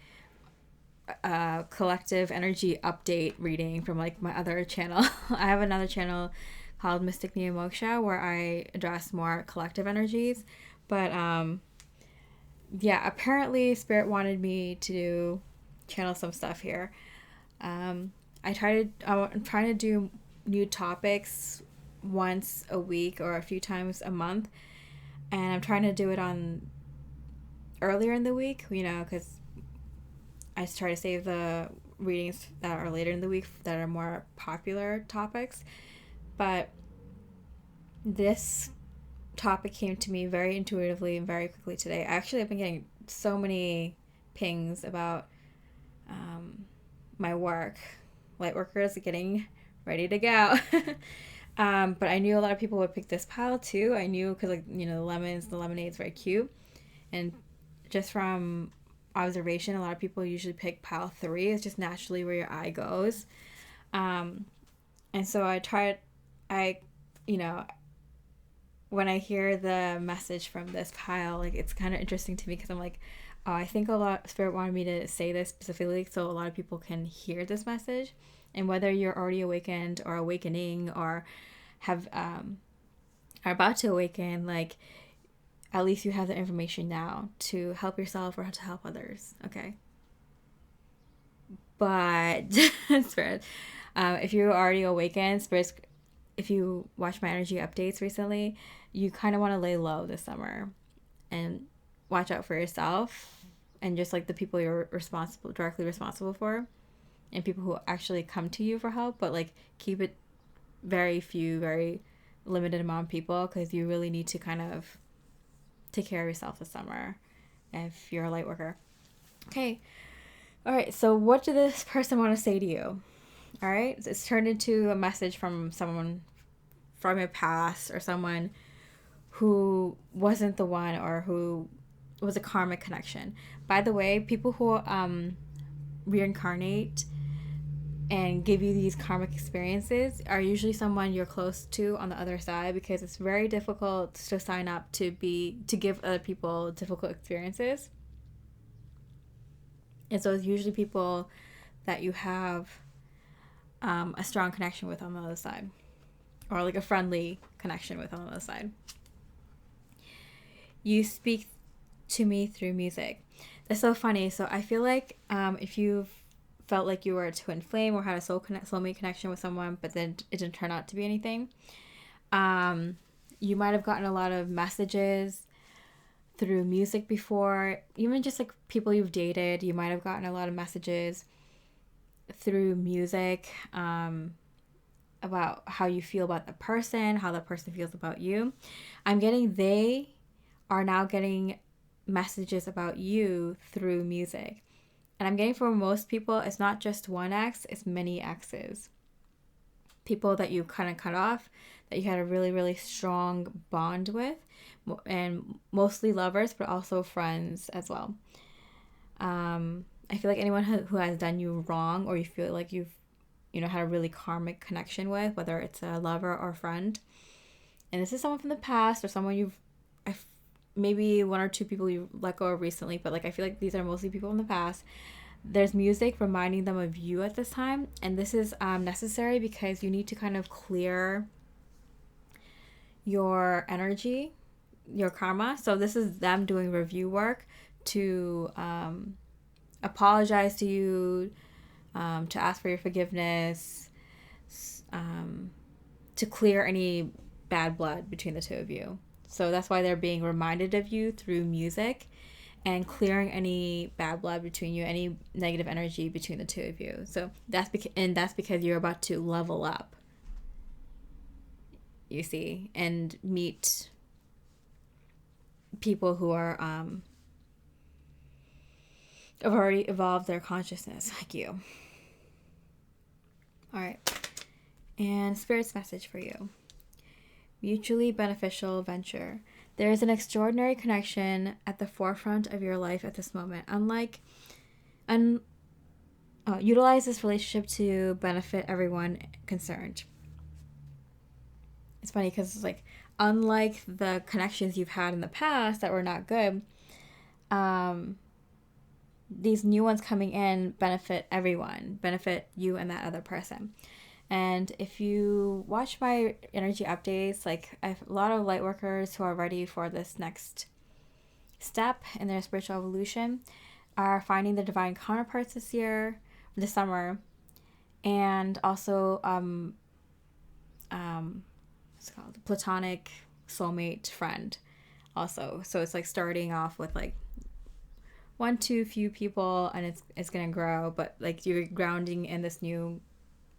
a collective energy update reading from like my other channel. I have another channel called Mystic Mia Moksha where I address more collective energies. But yeah, apparently Spirit wanted me to channel some stuff here. I'm trying to do new topics once a week or a few times a month, and I'm trying to do it on earlier in the week, because I try to save the readings that are later in the week that are more popular topics. But this topic came to me very intuitively and very quickly today. Actually, I've been getting so many pings about my work. Light workers getting ready to go. But I knew a lot of people would pick this pile too. I knew because the lemonade's very cute. And just from observation, a lot of people usually pick pile 3. It's just naturally where your eye goes. And so when I hear the message from this pile, like, it's kind of interesting to me because I'm like, oh, I think Spirit wanted me to say this specifically so a lot of people can hear this message. And whether you're already awakened or awakening or are about to awaken, like, at least you have the information now to help yourself or to help others. Okay. But Spirit, if you're already awakened, Spirit, if you watch my energy updates recently, you kind of want to lay low this summer and watch out for yourself and just like the people you're directly responsible for, and people who actually come to you for help, but like keep it very limited amount of people, because you really need to kind of take care of yourself this summer if you're a light worker. Okay. All right. So what did this person want to say to you? All right. It's turned into a message from someone from your past, or someone who wasn't the one, or who was a karmic connection. By the way, people who reincarnate and give you these karmic experiences are usually someone you're close to on the other side, because it's very difficult to sign up to give other people difficult experiences. And so it's usually people that you have a strong connection with on the other side, or like a friendly connection with on the other side. You speak to me through music. That's so funny. So I feel like if you've felt like you were a twin flame or had a soulmate connection with someone, but then it didn't turn out to be anything, you might have gotten a lot of messages through music before. Even just like people you've dated, you might have gotten a lot of messages through music about how you feel about the person, how the person feels about you. I'm getting they are now getting messages about you through music. And I'm getting for most people, it's not just one ex, it's many exes. People that you kind of cut off, that you had a really, really strong bond with, and mostly lovers, but also friends as well. I feel like anyone who has done you wrong, or you feel like you've, had a really karmic connection with, whether it's a lover or friend, and this is someone from the past or someone maybe one or two people you let go of recently, but like I feel like these are mostly people in the past. There's music reminding them of you at this time, and this is necessary because you need to kind of clear your energy, your karma. So this is them doing review work to apologize to you, to ask for your forgiveness, to clear any bad blood between the two of you. So that's why they're being reminded of you through music and clearing any bad blood between you, any negative energy between the two of you. So that's because you're about to level up, you see, and meet people who are have already evolved their consciousness like you. All right. And Spirit's message for you. Mutually beneficial venture. There is an extraordinary connection at the forefront of your life at this moment. Utilize this relationship to benefit everyone concerned. It's funny because it's like, unlike the connections you've had in the past that were not good, these new ones coming in benefit everyone, benefit you and that other person. And if you watch my energy updates, like I have a lot of light workers who are ready for this next step in their spiritual evolution are finding their divine counterparts this summer, and also what's it called, platonic soulmate friend also. So it's like starting off with like one, two, few people, and it's gonna grow, but like you're grounding in this new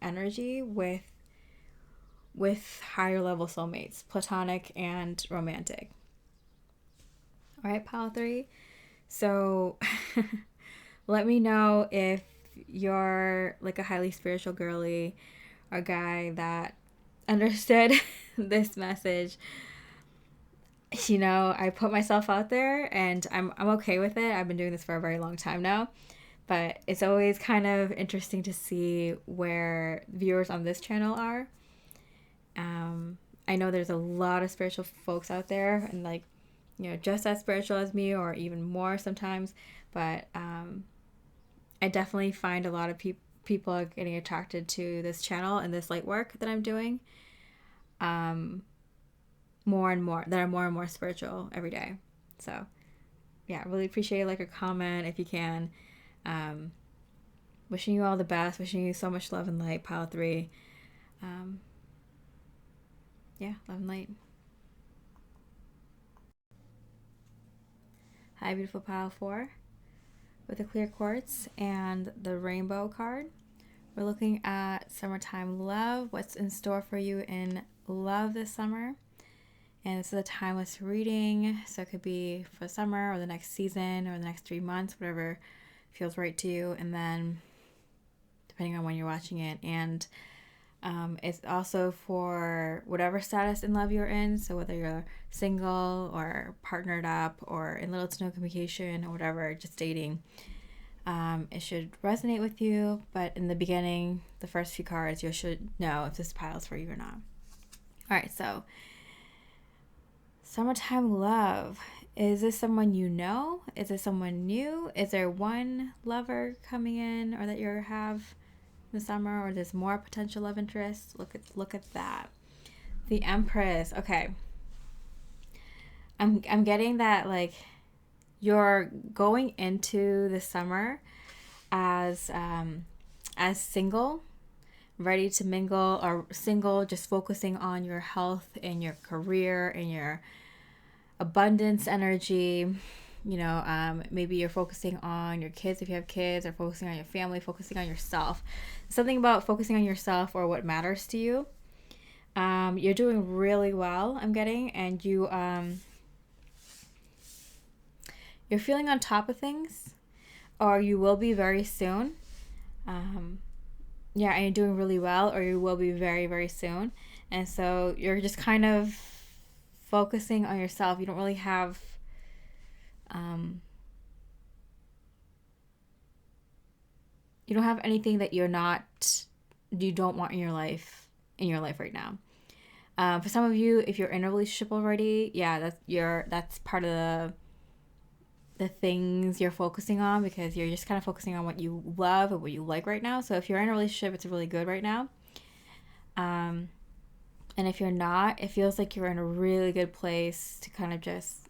energy with higher level soulmates, platonic and romantic. All right, pile 3. So let me know if you're like a highly spiritual girly or guy that understood this message. I put myself out there and I'm okay with it. I've been doing this for a very long time now. But it's always kind of interesting to see where viewers on this channel are. I know there's a lot of spiritual folks out there, and like, just as spiritual as me or even more sometimes. But I definitely find a lot of people are getting attracted to this channel and this light work that I'm doing. More and more, that are more and more spiritual every day. So yeah, really appreciate like a comment if you can. Wishing you all the best, wishing you so much love and light, pile 3. Love and light. Hi, beautiful pile 4 with the clear quartz and the rainbow card. We're looking at summertime love, what's in store for you in love this summer. And this is a timeless reading, so it could be for summer or the next season or the next 3 months, whatever feels right to you, and then depending on when you're watching it. And it's also for whatever status in love you're in, so whether you're single or partnered up or in little to no communication or whatever, just dating, it should resonate with you. But in the beginning, the first few cards, you should know if this pile's for you or not. All right, so summertime love. Is this someone you know? Is this someone new? Is there one lover coming in or that you have in the summer, or there's more potential love interest? Look at that. The Empress. Okay. I'm getting that like you're going into the summer as single, ready to mingle, or single, just focusing on your health and your career and your abundance energy. Maybe you're focusing on your kids if you have kids, or focusing on your family, focusing on yourself. Something about focusing on yourself or what matters to you. You're doing really well, I'm getting, and you're feeling on top of things, or you will be very soon. Yeah, and you're doing really well, or you will be very, very soon. And so you're just kind of focusing on yourself. You don't really have you don't have anything that you don't want in your life right now. For some of you, if you're in a relationship already, yeah, that's part of the things you're focusing on, because you're just kind of focusing on what you love and what you like right now. So if you're in a relationship, it's really good right now. And if you're not, it feels like you're in a really good place to kind of just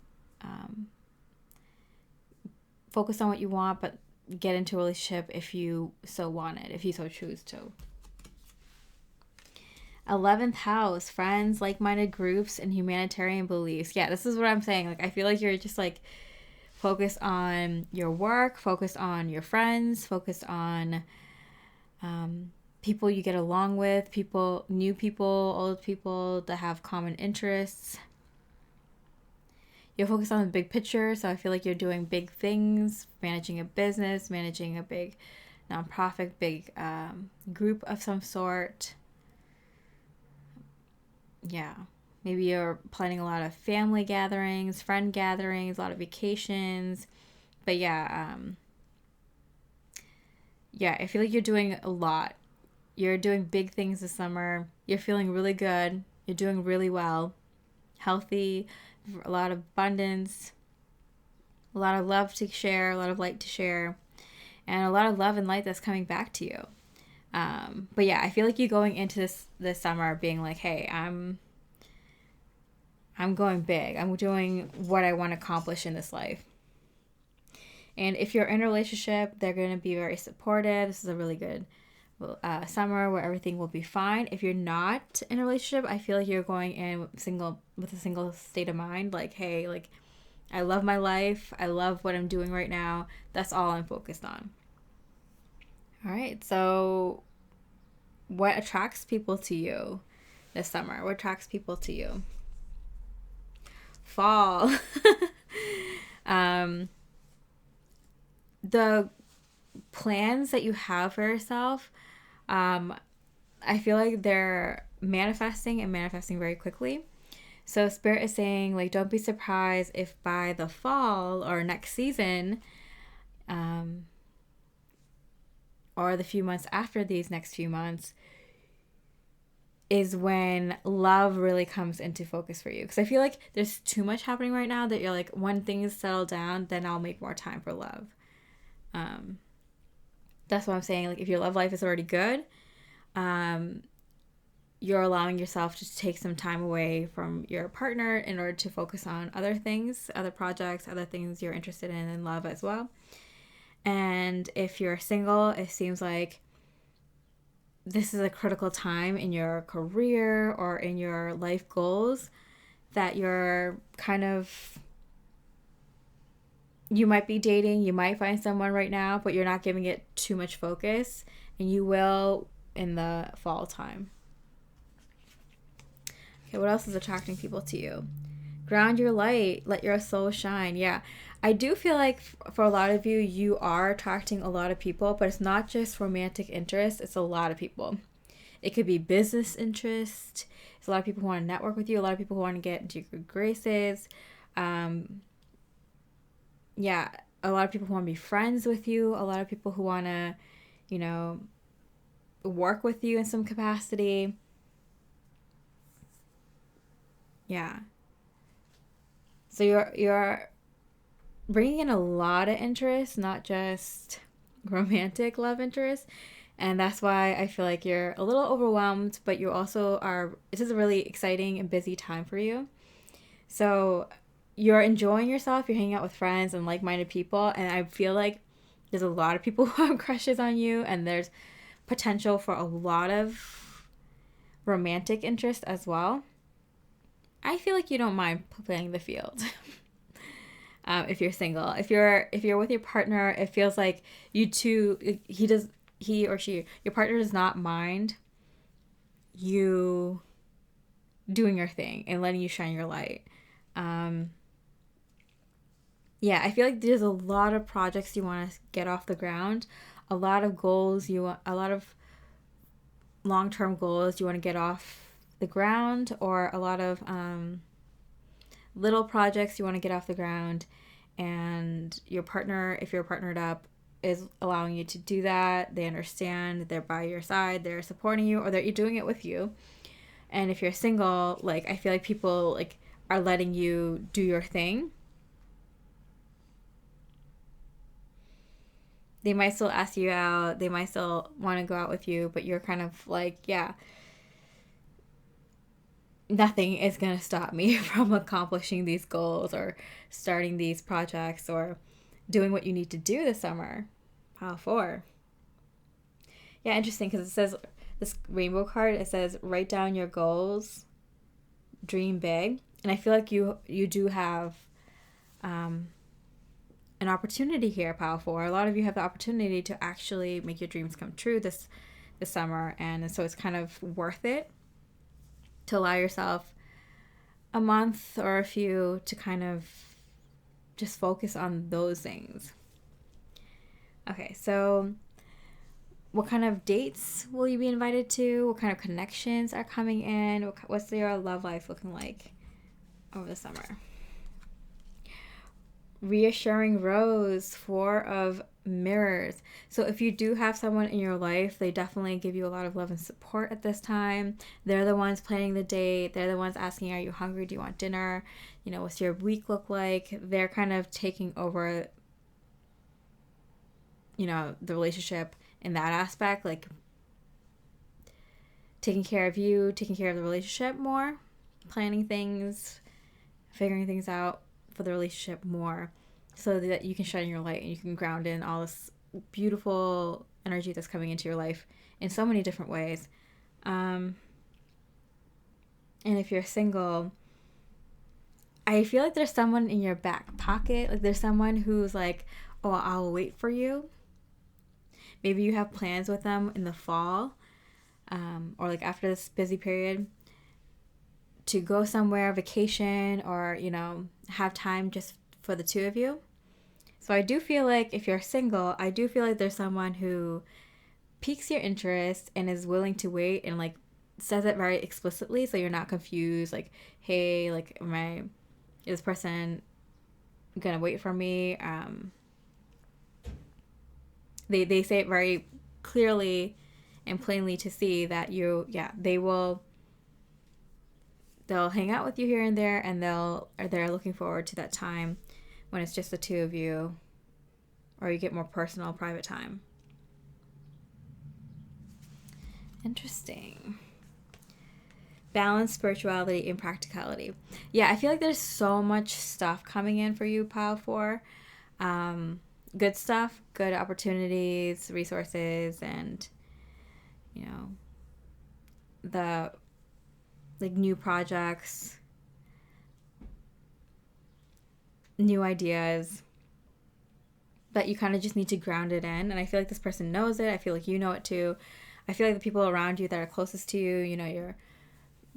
focus on what you want, but get into a relationship if you so want it, if you so choose to. 11th house, friends, like-minded groups, and humanitarian beliefs. Yeah, this is what I'm saying. Like, I feel like you're just like focused on your work, focused on your friends, focused on people you get along with, people, new people, old people that have common interests. You're focused on the big picture, so I feel like you're doing big things, managing a business, managing a big nonprofit, big group of some sort. Yeah. Maybe you're planning a lot of family gatherings, friend gatherings, a lot of vacations. But yeah, I feel like you're doing a lot. You're doing big things this summer. You're feeling really good. You're doing really well. Healthy, a lot of abundance, a lot of love to share, a lot of light to share, and a lot of love and light that's coming back to you. But yeah, I feel like you're going into this summer being like, hey, I'm going big. I'm doing what I want to accomplish in this life. And if you're in a relationship, they're going to be very supportive. This is a really good summer where everything will be fine. If you're not in a relationship, I feel like you're going in with a single state of mind. Like, hey, like, I love my life. I love what I'm doing right now. That's all I'm focused on. All right. So what attracts people to you this summer? What attracts people to you? Fall. The plans that you have for yourself, I feel like they're manifesting very quickly. So Spirit is saying, like, don't be surprised if by the fall or next season, or the few months after these next few months, is when love really comes into focus for you. Because I feel like there's too much happening right now that you're like, when things settle down, then I'll make more time for love. That's what I'm saying. Like, if your love life is already good, you're allowing yourself to take some time away from your partner in order to focus on other things, other projects, other things you're interested in love as well. And if you're single, it seems like this is a critical time in your career or in your life goals that you're kind of, you might be dating, you might find someone right now, but you're not giving it too much focus, and you will in the fall time. Okay, what else is attracting people to you? Ground your light, let your soul shine. Yeah, I do feel like for a lot of you, you are attracting a lot of people, but it's not just romantic interest, it's a lot of people. It could be business interest. It's a lot of people who want to network with you, a lot of people who want to get into your good graces. Yeah, a lot of people who want to be friends with you, a lot of people who want to, work with you in some capacity. Yeah. So you're bringing in a lot of interest, not just romantic love interest. And that's why I feel like you're a little overwhelmed, but you also are, this is a really exciting and busy time for you. So you're enjoying yourself, you're hanging out with friends and like-minded people, and I feel like there's a lot of people who have crushes on you, and there's potential for a lot of romantic interest as well. I feel like you don't mind playing the field. If you're single, if you're with your partner, it feels like you two, he or she, your partner does not mind you doing your thing and letting you shine your light. Yeah, I feel like there's a lot of projects you want to get off the ground, a lot of goals you want, a lot of long-term goals you want to get off the ground, or a lot of little projects you want to get off the ground, and your partner, if you're partnered up, is allowing you to do that. They understand, they're by your side, they're supporting you, or they're doing it with you. And if you're single, like, I feel like people like are letting you do your thing. They might still ask you out, they might still want to go out with you, but you're kind of like, yeah, nothing is going to stop me from accomplishing these goals or starting these projects or doing what you need to do this summer. Pile 4. Yeah, interesting, because it says, this rainbow card, it says, write down your goals, dream big. And I feel like you do have an opportunity here, Pile 4. A lot of you have the opportunity to actually make your dreams come true this summer, and so it's kind of worth it to allow yourself a month or a few to kind of just focus on those things. Okay, so what kind of dates will you be invited to? What kind of connections are coming in? What's your love life looking like over the summer? Reassuring rose, 4 of mirrors. So if you do have someone in your life, they definitely give you a lot of love and support at this time. They're the ones planning the date. They're the ones asking, are you hungry? Do you want dinner? You know, what's your week look like? They're kind of taking over, you know, the relationship in that aspect, like taking care of you, taking care of the relationship more, planning things, figuring things out for the relationship more, so that you can shine your light and you can ground in all this beautiful energy that's coming into your life in so many different ways. And if you're single, I feel like there's someone in your back pocket. Like there's someone who's like, oh, I'll wait for you. Maybe you have plans with them in the fall, or like after this busy period, to go somewhere, vacation, or, you know, have time just for the two of you. So I do feel like if you're single, I do feel like there's someone who piques your interest and is willing to wait, and like says it very explicitly, so you're not confused. Like, hey, like, is this person gonna wait for me? They say it very clearly and plainly to see that they'll hang out with you here and there, and they're looking forward to that time when it's just the two of you, or you get more personal, private time. Interesting. Balance, spirituality, and practicality. Yeah, I feel like there's so much stuff coming in for you, Pile 4. Good stuff, good opportunities, resources, and, you know, the like new projects, new ideas, but you kind of just need to ground it in. And I feel like this person knows it. I feel like you know it too. I feel like the people around you that are closest to you, you know,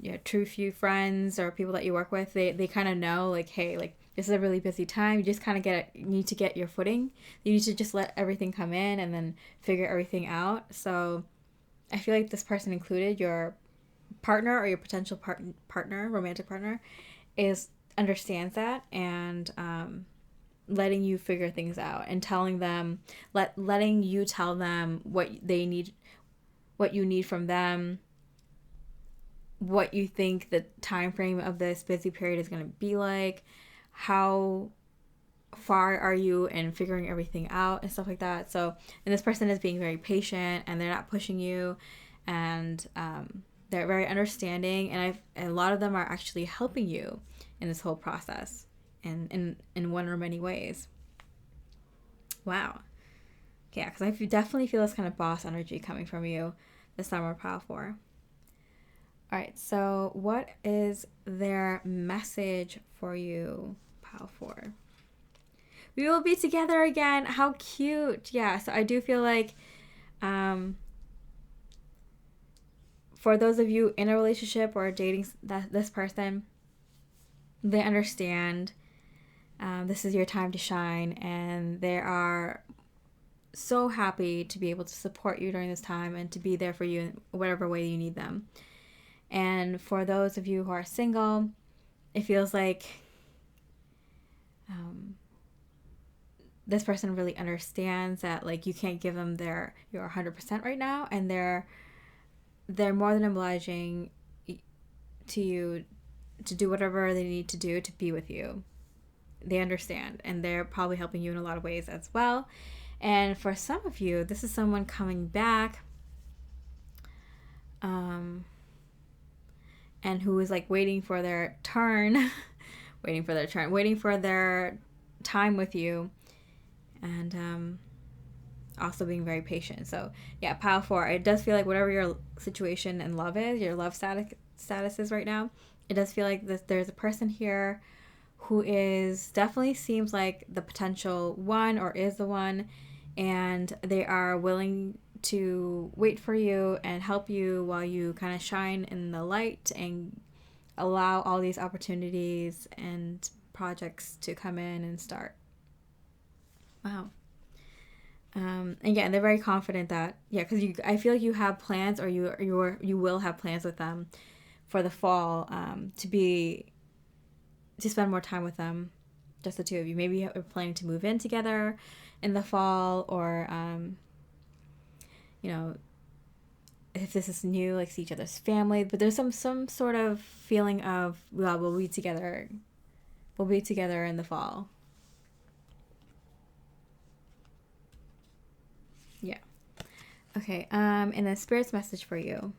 your true few friends or people that you work with, they kind of know, like, hey, like, this is a really busy time. You just kind of need to get your footing. You need to just let everything come in and then figure everything out. So I feel like this person included, your partner or your potential partner, romantic partner, understands that, and letting you figure things out and telling them, letting you tell them what they need, what you need from them, what you think the time frame of this busy period is going to be like, how far are you in figuring everything out and stuff like that. So, and this person is being very patient, and they're not pushing you, and they're very understanding, and a lot of them are actually helping you in this whole process, in one or many ways. Wow. Yeah, because I definitely feel this kind of boss energy coming from you this summer, Pile 4. All right, so what is their message for you, Pile 4? We will be together again. How cute. Yeah, so I do feel like for those of you in a relationship or dating this person, they understand. This is your time to shine, and they are so happy to be able to support you during this time and to be there for you in whatever way you need them. And for those of you who are single, it feels like this person really understands that like you can't give them your 100% right now, and they're more than obliging to you to do whatever they need to do to be with you. They understand, and they're probably helping you in a lot of ways as well. And for some of you, this is someone coming back and who is like waiting for their turn, waiting for their time with you, and also being very patient. So yeah, pile 4, it does feel like whatever your situation in love is, your love status is right now, it does feel like there's a person here who definitely seems like the potential one or is the one, and they are willing to wait for you and help you while you kind of shine in the light and allow all these opportunities and projects to come in and start. Wow. And yeah, they're very confident that, yeah, because I feel like you have plans, or you will have plans with them for the fall, to spend more time with them, just the two of you. Maybe you're planning to move in together in the fall, or if this is new, like see each other's family. But there's some sort of feeling of, well, we'll be together in the fall. Yeah. Okay, and then Spirit's message for you.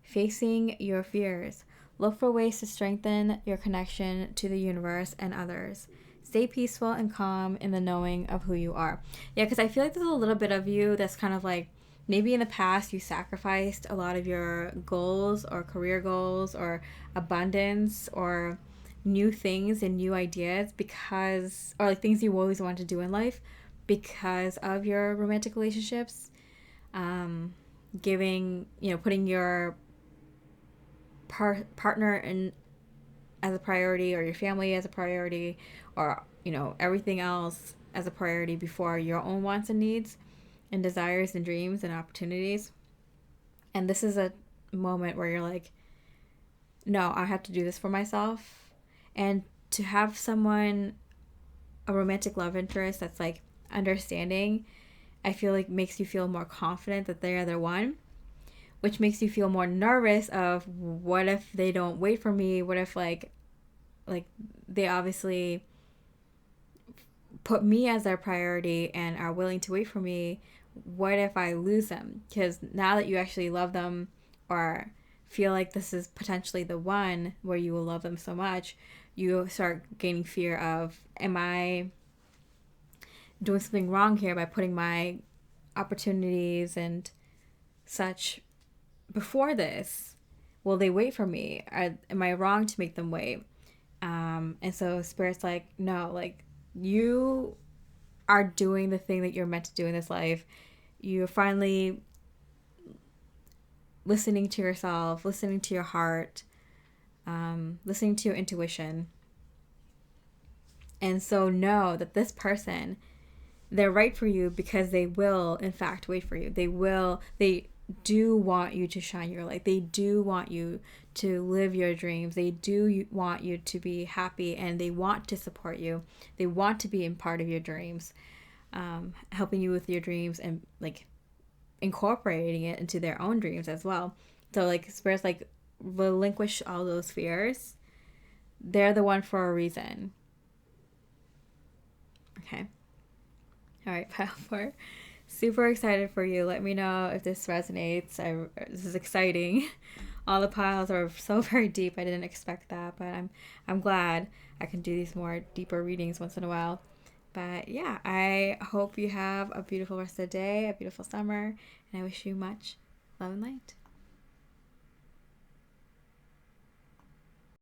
Facing your fears. Look for ways to strengthen your connection to the universe and others. Stay peaceful and calm in the knowing of who you are. Yeah, because I feel like there's a little bit of you that's kind of like, maybe in the past you sacrificed a lot of your goals or career goals or abundance or new things and new ideas or like things you always wanted to do in life because of your romantic relationships. Putting your partner in as a priority, or your family as a priority, or everything else as a priority before your own wants and needs and desires and dreams and opportunities. And this is a moment where you're like, no, I have to do this for myself. And to have someone, a romantic love interest that's like understanding, I feel like makes you feel more confident that they're the one, which makes you feel more nervous of, what if they don't wait for me? What if like they obviously put me as their priority and are willing to wait for me? What if I lose them? Because now that you actually love them, or feel like this is potentially the one where you will love them so much, you start gaining fear of, am I doing something wrong here by putting my opportunities and such before this? Will they wait for me? Am I wrong to make them wait? And so Spirit's like, no, like you are doing the thing that you're meant to do in this life. You're finally listening to yourself, listening to your heart, listening to your intuition. And so know that this person, they're right for you because they will, in fact, wait for you. They do want you to shine your light. They do want you to live your dreams. They do want you to be happy, and they want to support you. They want to be in part of your dreams, helping you with your dreams and like incorporating it into their own dreams as well. So like Spirit's like, relinquish all those fears. They're the one for a reason. Okay. All right, pile 4. Super excited for you. Let me know if this resonates. This is exciting. All the piles are so very deep. I didn't expect that, but I'm glad I can do these more deeper readings once in a while. But yeah, I hope you have a beautiful rest of the day, a beautiful summer, and I wish you much love and light.